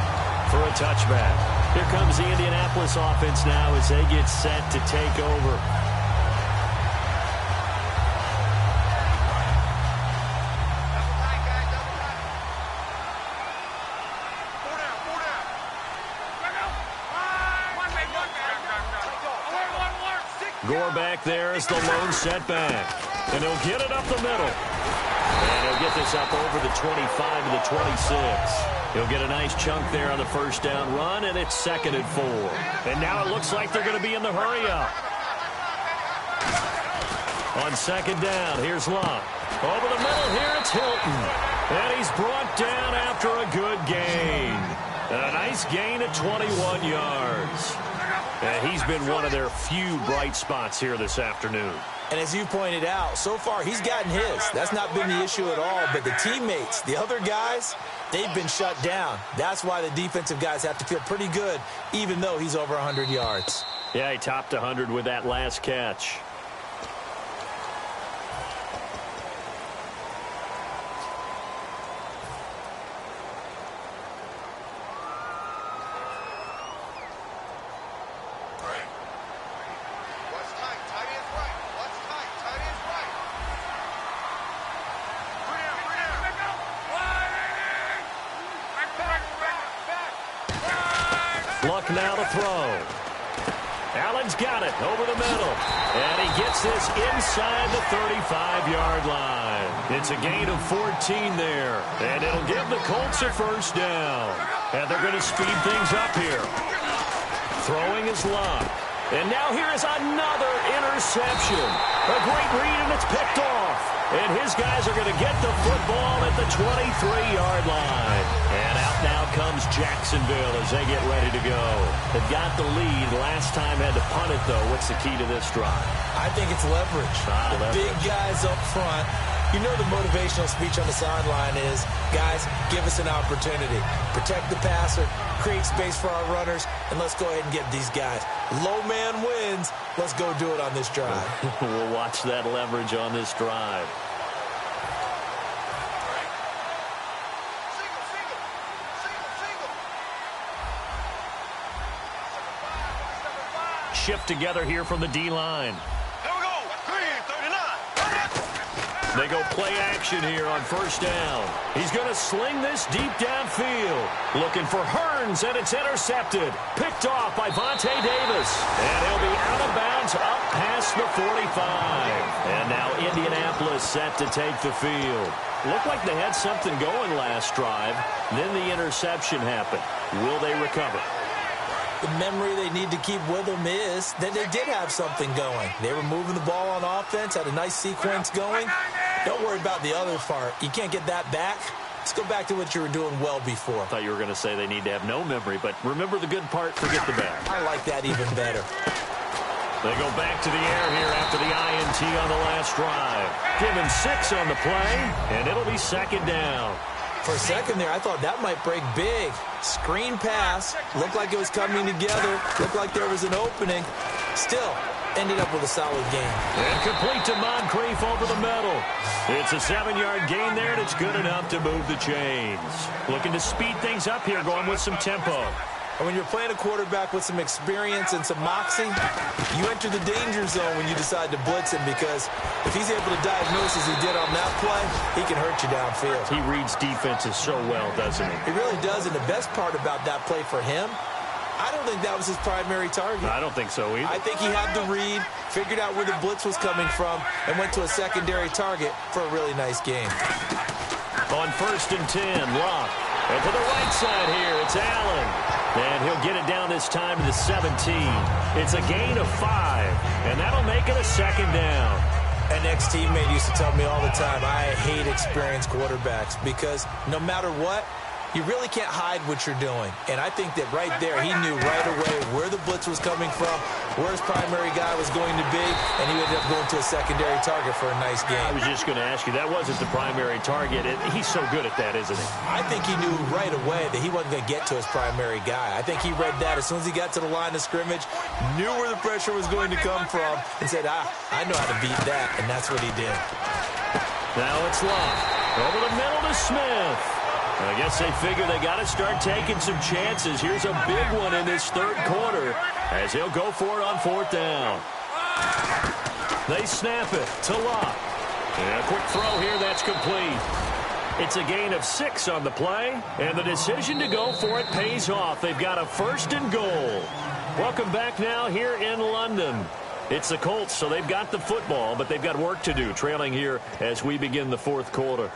for a touchback. Here comes the Indianapolis offense now as they get set to take over. Gore back there is the lone setback. And he'll get it up the middle. And he'll get this up over the 25 to the 26. He'll get a nice chunk there on the first down run, and it's 2nd and 4. And now it looks like they're going to be in the hurry-up. On 2nd down, here's Locke. Over the middle here, it's Hilton. And he's brought down after a good gain. A nice gain at 21 yards. And he's been one of their few bright spots here this afternoon. And as you pointed out, so far he's gotten his. That's not been the issue at all. But the teammates, the other guys, they've been shut down. That's why the defensive guys have to feel pretty good, even though he's over 100 yards. Yeah, he topped 100 with that last catch. Luck now to throw. Allen's got it over the middle. And he gets this inside the 35-yard line. It's a gain of 14 there. And it'll give the Colts a first down. And they're going to speed things up here. Throwing is Luck. And now here is another interception. A great read, and it's picked off. And his guys are going to get the football at the 23-yard line. And out now comes Jacksonville as they get ready to go. They've got the lead. Last time had to punt it, though. What's the key to this drive? I think it's leverage. The big guys up front. You know the motivational speech on the sideline is, guys, give us an opportunity. Protect the passer, create space for our runners, and let's go ahead and get these guys. Low man wins. Let's go do it on this drive. We'll watch that leverage on this drive. Shift together here from the D-line. They go play action here on first down. He's going to sling this deep downfield. Looking for Hearns, and it's intercepted. Picked off by Vontae Davis. And he'll be out of bounds up past the 45. And now Indianapolis set to take the field. Looked like they had something going last drive. Then the interception happened. Will they recover? The memory they need to keep with them is that they did have something going. They were moving the ball on offense, had a nice sequence going. Don't worry about the other part. You can't get that back. Let's go back to what you were doing well before. I thought you were going to say they need to have no memory, but remember the good part, forget the bad. I like that even better. They go back to the air here after the INT on the last drive. Given 6 on the play, and it'll be 2nd down. For a second there, I thought that might break big. Screen pass. Looked like it was coming together. Looked like there was an opening. Still, ended up with a solid gain. And complete to Moncrief over the middle. It's a 7-yard gain there, and it's good enough to move the chains. Looking to speed things up here, going with some tempo. And when you're playing a quarterback with some experience and some moxie, you enter the danger zone when you decide to blitz him, because if he's able to diagnose as he did on that play, he can hurt you downfield. He reads defenses so well, doesn't he? He really does, and the best part about that play for him, I don't think that was his primary target. I don't think so either. I think he had the read, figured out where the blitz was coming from, and went to a secondary target for a really nice game. On 1st and 10, Locke. And to the right side here, it's Allen. And he'll get it down this time to the 17. It's a gain of 5, and that'll make it a second down. An ex-teammate used to tell me all the time, I hate experienced quarterbacks because no matter what, you really can't hide what you're doing. And I think that right there, he knew right away where the blitz was coming from, where his primary guy was going to be, and he ended up going to a secondary target for a nice game. I was just going to ask you, that wasn't the primary target. He's so good at that, isn't he? I think he knew right away that he wasn't going to get to his primary guy. I think he read that as soon as he got to the line of scrimmage, knew where the pressure was going to come from, and said, I know how to beat that, and that's what he did. Now it's Love. Over the middle to Smith. I guess they figure they got to start taking some chances. Here's a big one in this third quarter as he'll go for it on 4th down. They snap it to Love. And a quick throw here that's complete. It's a gain of 6 on the play, and the decision to go for it pays off. They've got a 1st and goal. Welcome back now here in London. It's the Colts, so they've got the football, but they've got work to do, trailing here as we begin the 4th quarter.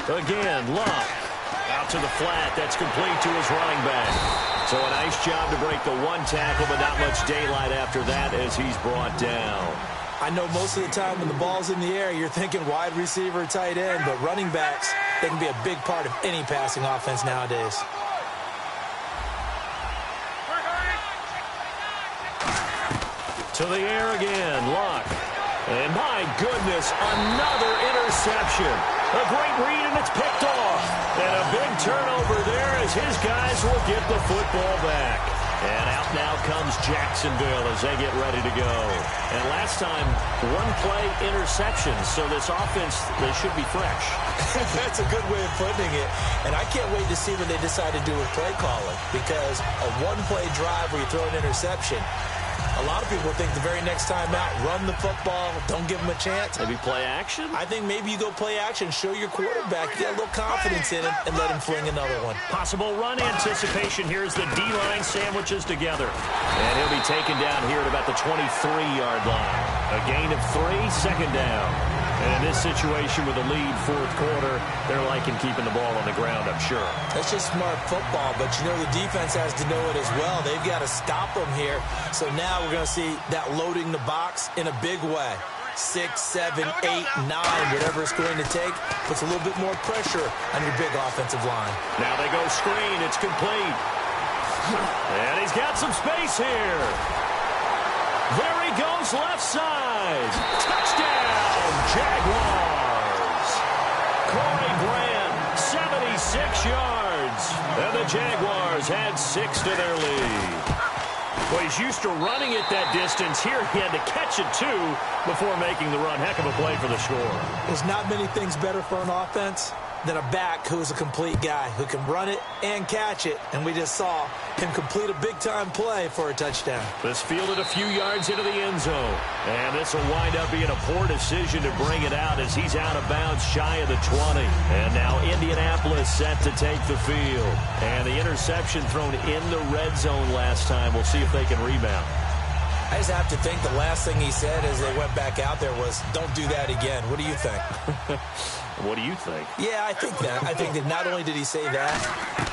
Again, Love. Out to the flat. That's complete to his running back. So a nice job to break the 1 tackle, but not much daylight after that as he's brought down. I know most of the time when the ball's in the air, you're thinking wide receiver, tight end, but running backs, they can be a big part of any passing offense nowadays. To the air again, Luck. And my goodness, another interception. A great read, and it's picked off. And a big turnover there as his guys will get the football back. And out now comes Jacksonville as they get ready to go. And last time, 1-play interception. So this offense, they should be fresh. That's a good way of putting it. And I can't wait to see what they decide to do with play calling. Because a 1-play drive where you throw an interception, a lot of people think the very next time out, run the football, don't give them a chance. Maybe play action? I think maybe you go play action, show your quarterback, get a little confidence in him, and let him fling another one. Possible run anticipation. Here's the D-line sandwiches together. And he'll be taken down here at about the 23-yard line. A gain of 3, 2nd down. And in this situation with a lead 4th quarter, they're liking keeping the ball on the ground, I'm sure. That's just smart football, but you know the defense has to know it as well. They've got to stop them here. So now we're going to see that loading the box in a big way. 6, 7, 8, 9, whatever it's going to take, puts a little bit more pressure on your big offensive line. Now they go screen. It's complete. And he's got some space here. There he goes, left side. Touchdown, Jaguars. Corey Grant, 76 yards. And the Jaguars had 6 to their lead. Well, he's used to running it that distance. Here he had to catch it, too, before making the run. Heck of a play for the score. There's not many things better for an offense than a back who's a complete guy who can run it and catch it. And we just saw him complete a big-time play for a touchdown. This fielded a few yards into the end zone. And this will wind up being a poor decision to bring it out as he's out of bounds shy of the 20. And now Indianapolis set to take the field. And the interception thrown in the red zone last time. We'll see if they can rebound. I just have to think the last thing he said as they went back out there was, don't do that again. What do you think? What do you think? Yeah, I think that. I think that not only did he say that,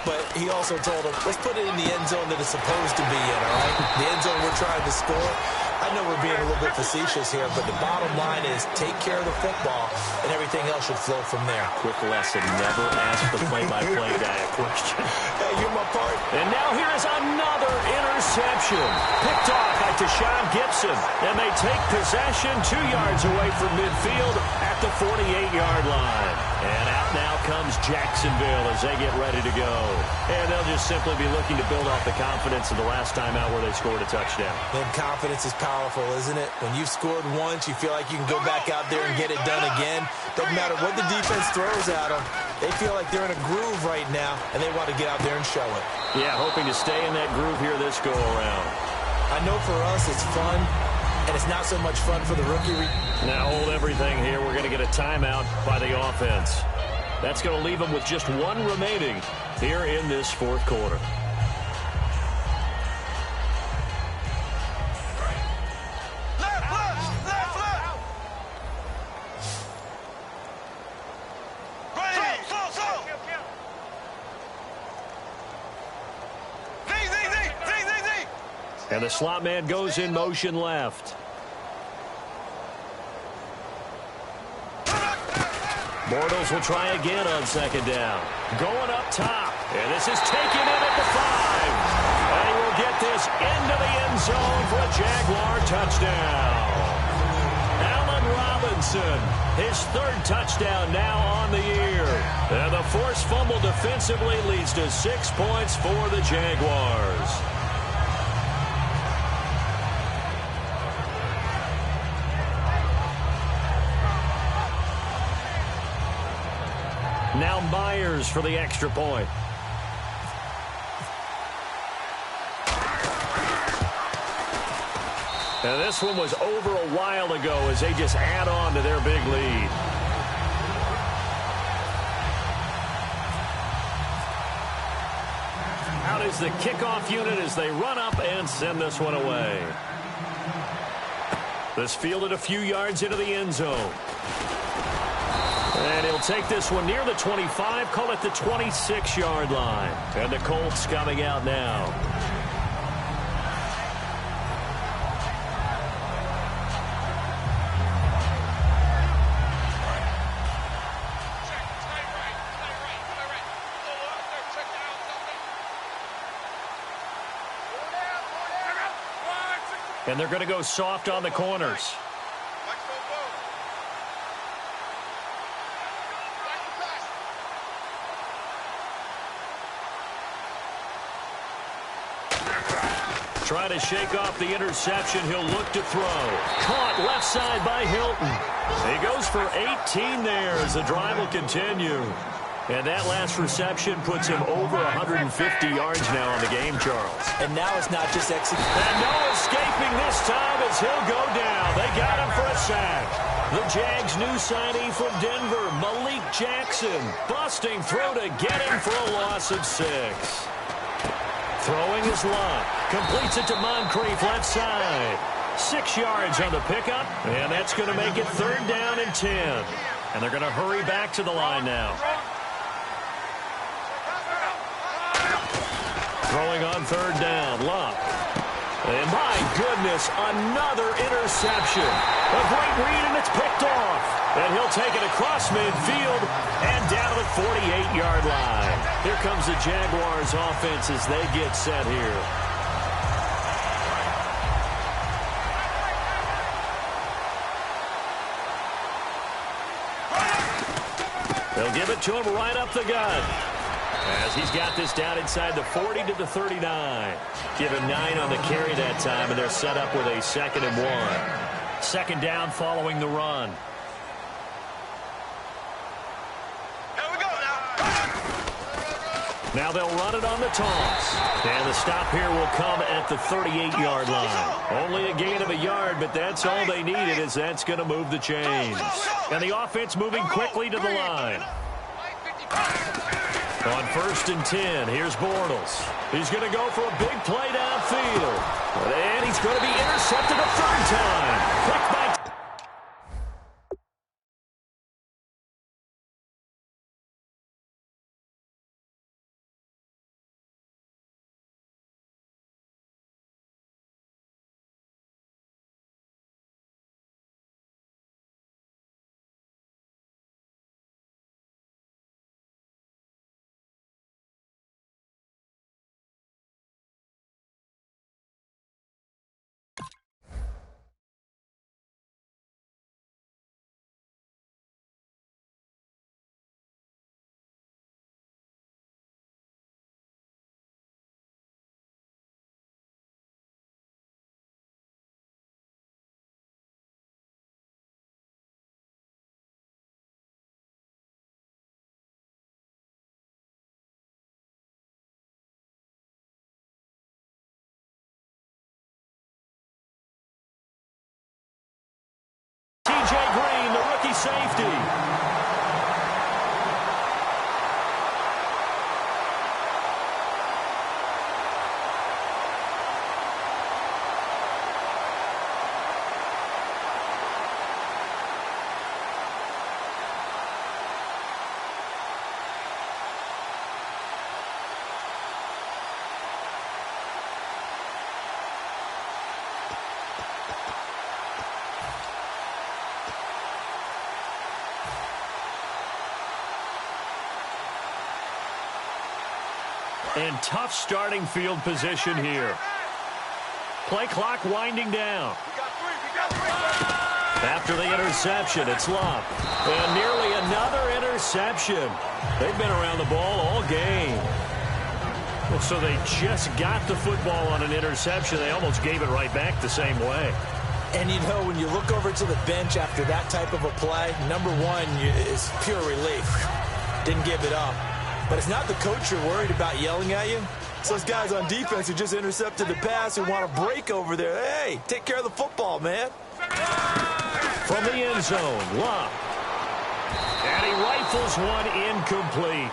but he also told him, let's put it in the end zone that it's supposed to be in, all right? The end zone we're trying to score. I know we're being a little bit facetious here, but the bottom line is take care of the football, and everything else should flow from there. Quick lesson, never ask the play-by-play guy a question. Hey, you're my part. And now here is another interception. Picked off by Tashawn Gibson. And they take possession 2 yards away from midfield at the 48-yard line. And out now comes Jacksonville as they get ready to go. And they'll just simply be looking to build off the confidence of the last time out where they scored a touchdown. And confidence is powerful, isn't it? When you've scored once, you feel like you can go back out there and get it done again. Doesn't matter what the defense throws at them. They feel like they're in a groove right now, and they want to get out there and show it. Yeah, hoping to stay in that groove here this go-around. I know for us it's fun, and it's not so much fun for the rookie. Now hold everything here. We're going to get a timeout by the offense. That's going to leave them with just one remaining here in this fourth quarter. And the slot man goes in motion left. Bortles will try again on second down. Going up top. And this is taken in at the 5. And he will get this into the end zone for a Jaguar touchdown. Allen Robinson, his third touchdown now on the year. And the forced fumble defensively leads to 6 points for the Jaguars. Now Myers for the extra point. And this one was over a while ago as they just add on to their big lead. Out is the kickoff unit as they run up and send this one away. This fielded a few yards into the end zone. And he'll take this one near the 25, call it the 26-yard line. And the Colts coming out now. And they're going to go soft on the corners. Trying to shake off the interception. He'll look to throw. Caught left side by Hilton. He goes for 18 there as the drive will continue. And that last reception puts him over 150 yards now on the game, Charles. And now it's not just execution. And no escaping this time as he'll go down. They got him for a sack. The Jags' new signee from Denver, Malik Jackson, busting through to get him for a loss of 6. Throwing his luck. Completes it to Moncrief left side. 6 yards on the pickup, and that's going to make it 3rd down and 10. And they're going to hurry back to the line now. Throwing on 3rd down, Luck. And my goodness, another interception. A great read, and it's picked off. And he'll take it across midfield and down to the 48-yard line. Here comes the Jaguars offense as they get set here. They'll give it to him right up the gut. As he's got this down inside the 40 to the 39. Give him 9 on the carry that time, and they're set up with a 2nd and 1. 2nd down following the run. Here we go now. Now they'll run it on the toss. And the stop here will come at the 38-yard line. Only a gain of a yard, but that's all they needed, as that's going to move the chains. And the offense moving quickly to the line. On 1st and 10, here's Bortles. He's going to go for a big play downfield. And he's going to be intercepted a 3rd time. Picked by TJ Green, the rookie safety. And tough starting field position here. Play clock winding down. After the interception, it's Love. And nearly another interception. They've been around the ball all game. Well, so they just got the football on an interception. They almost gave it right back the same way. And, you know, when you look over to the bench after that type of a play, number one is pure relief. Didn't give it up. But it's not the coach you're worried about yelling at you. It's those guys on defense who just intercepted the pass who want to break over there. Hey, take care of the football, man. From the end zone, Love. And he rifles one incomplete.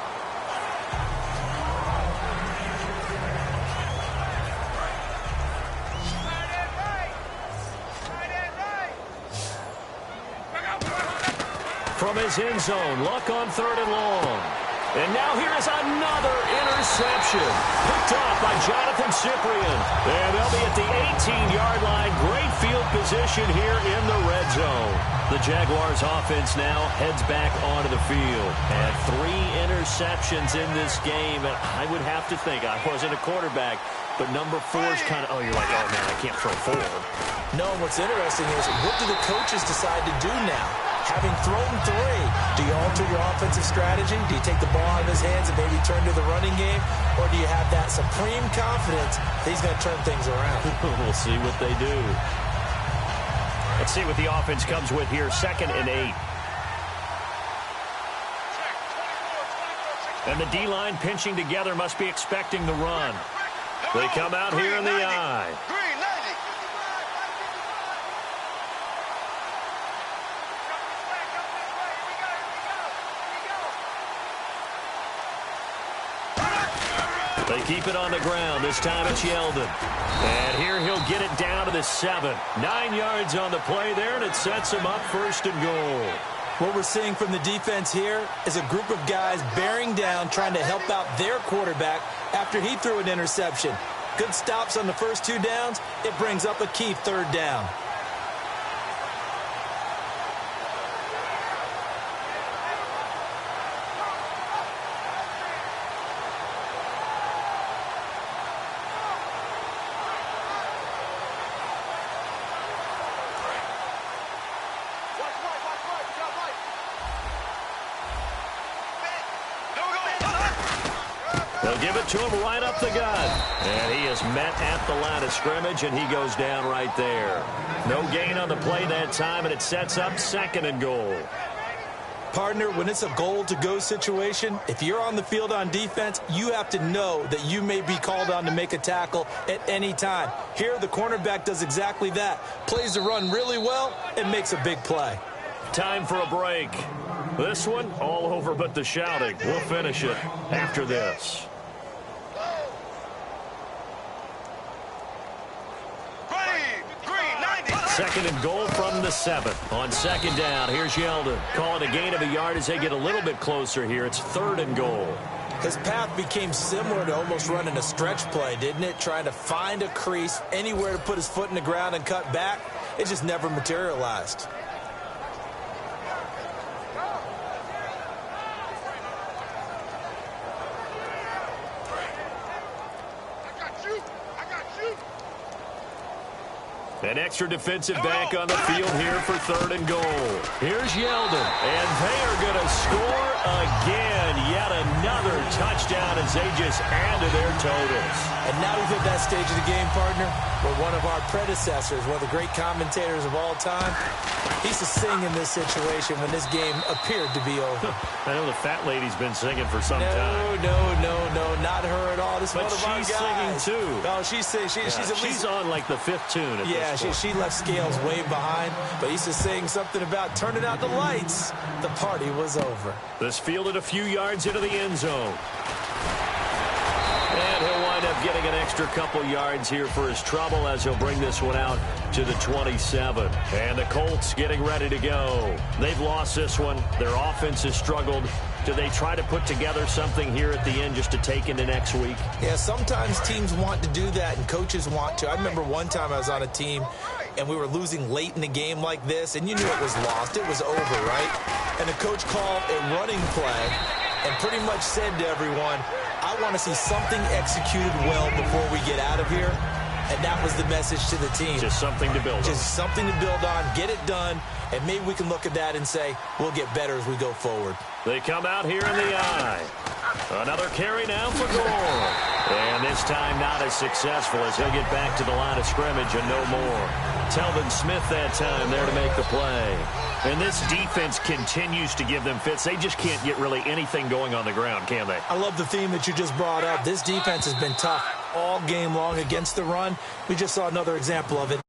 From his end zone, Luck on 3rd and long. And now here is another interception. Picked off by Jonathan Cyprien. And they'll be at the 18-yard line. Great field position here in the red zone. The Jaguars offense now heads back onto the field. Had 3 interceptions in this game. And I would have to think, I wasn't a quarterback, but number 4 is kind of, you're like, oh, man, I can't throw 4. No, what's interesting is what do the coaches decide to do now? Having thrown 3, do you alter your offensive strategy? Do you take the ball out of his hands and maybe turn to the running game? Or do you have that supreme confidence that he's going to turn things around? We'll see what they do. Let's see what the offense comes with here. 2nd and 8. And the D-line pinching together must be expecting the run. They come out here in the eye. They keep it on the ground. This time it's Yeldon. And here he'll get it down to the 7. 9 yards on the play there, and it sets him up 1st and goal. What we're seeing from the defense here is a group of guys bearing down, trying to help out their quarterback after he threw an interception. Good stops on the first 2 downs. It brings up a key 3rd down. They'll give it to him right up the gut. And he is met at the line of scrimmage, and he goes down right there. No gain on the play that time, and it sets up 2nd and goal. Partner, when it's a goal-to-go situation, if you're on the field on defense, you have to know that you may be called on to make a tackle at any time. Here, the cornerback does exactly that. Plays the run really well and makes a big play. Time for a break. This one, all over but the shouting. We'll finish it after this. Second and goal from the 7. On 2nd down, here's Yeldon. Calling a gain of a yard as they get a little bit closer here. It's 3rd and goal. His path became similar to almost running a stretch play, didn't it? Trying to find a crease, anywhere to put his foot in the ground and cut back. It just never materialized. An extra defensive back on the field here for 3rd and goal. Here's Yeldon, and they are going to score again. Yet another touchdown as they just add to their totals. And now we've hit that stage of the game, partner, where one of our predecessors, one of the great commentators of all time, he used to sing in this situation when this game appeared to be over. I know the fat lady's been singing for some time. No, not her at all. This is one of our guys. But she's singing too. No, she's singing. She's on like the 5th tune at yeah, this point. she left Scales way behind, but he's just saying something about turning out the lights. The party was over. This fielded a few yards into the end zone. And he'll wind up getting an extra couple yards here for his trouble as he'll bring this one out to the 27. And the Colts getting ready to go. They've lost this one. Their offense has struggled. Do they try to put together something here at the end just to take into next week? Yeah, sometimes teams want to do that and coaches want to. I remember one time I was on a team and we were losing late in the game like this, and you knew it was lost. It was over, right? And the coach called a running play and pretty much said to everyone, I I want to see something executed well before we get out of here. And that was the message to the team. Just something to build on. Just something to build on, get it done, and maybe we can look at that and say, we'll get better as we go forward. They come out here in the eye. Another carry now for Gore. And this time not as successful as he'll get back to the line of scrimmage and no more. Telvin Smith that time there to make the play. And this defense continues to give them fits. They just can't get really anything going on the ground, can they? I love the theme that you just brought up. This defense has been tough all game long against the run. We just saw another example of it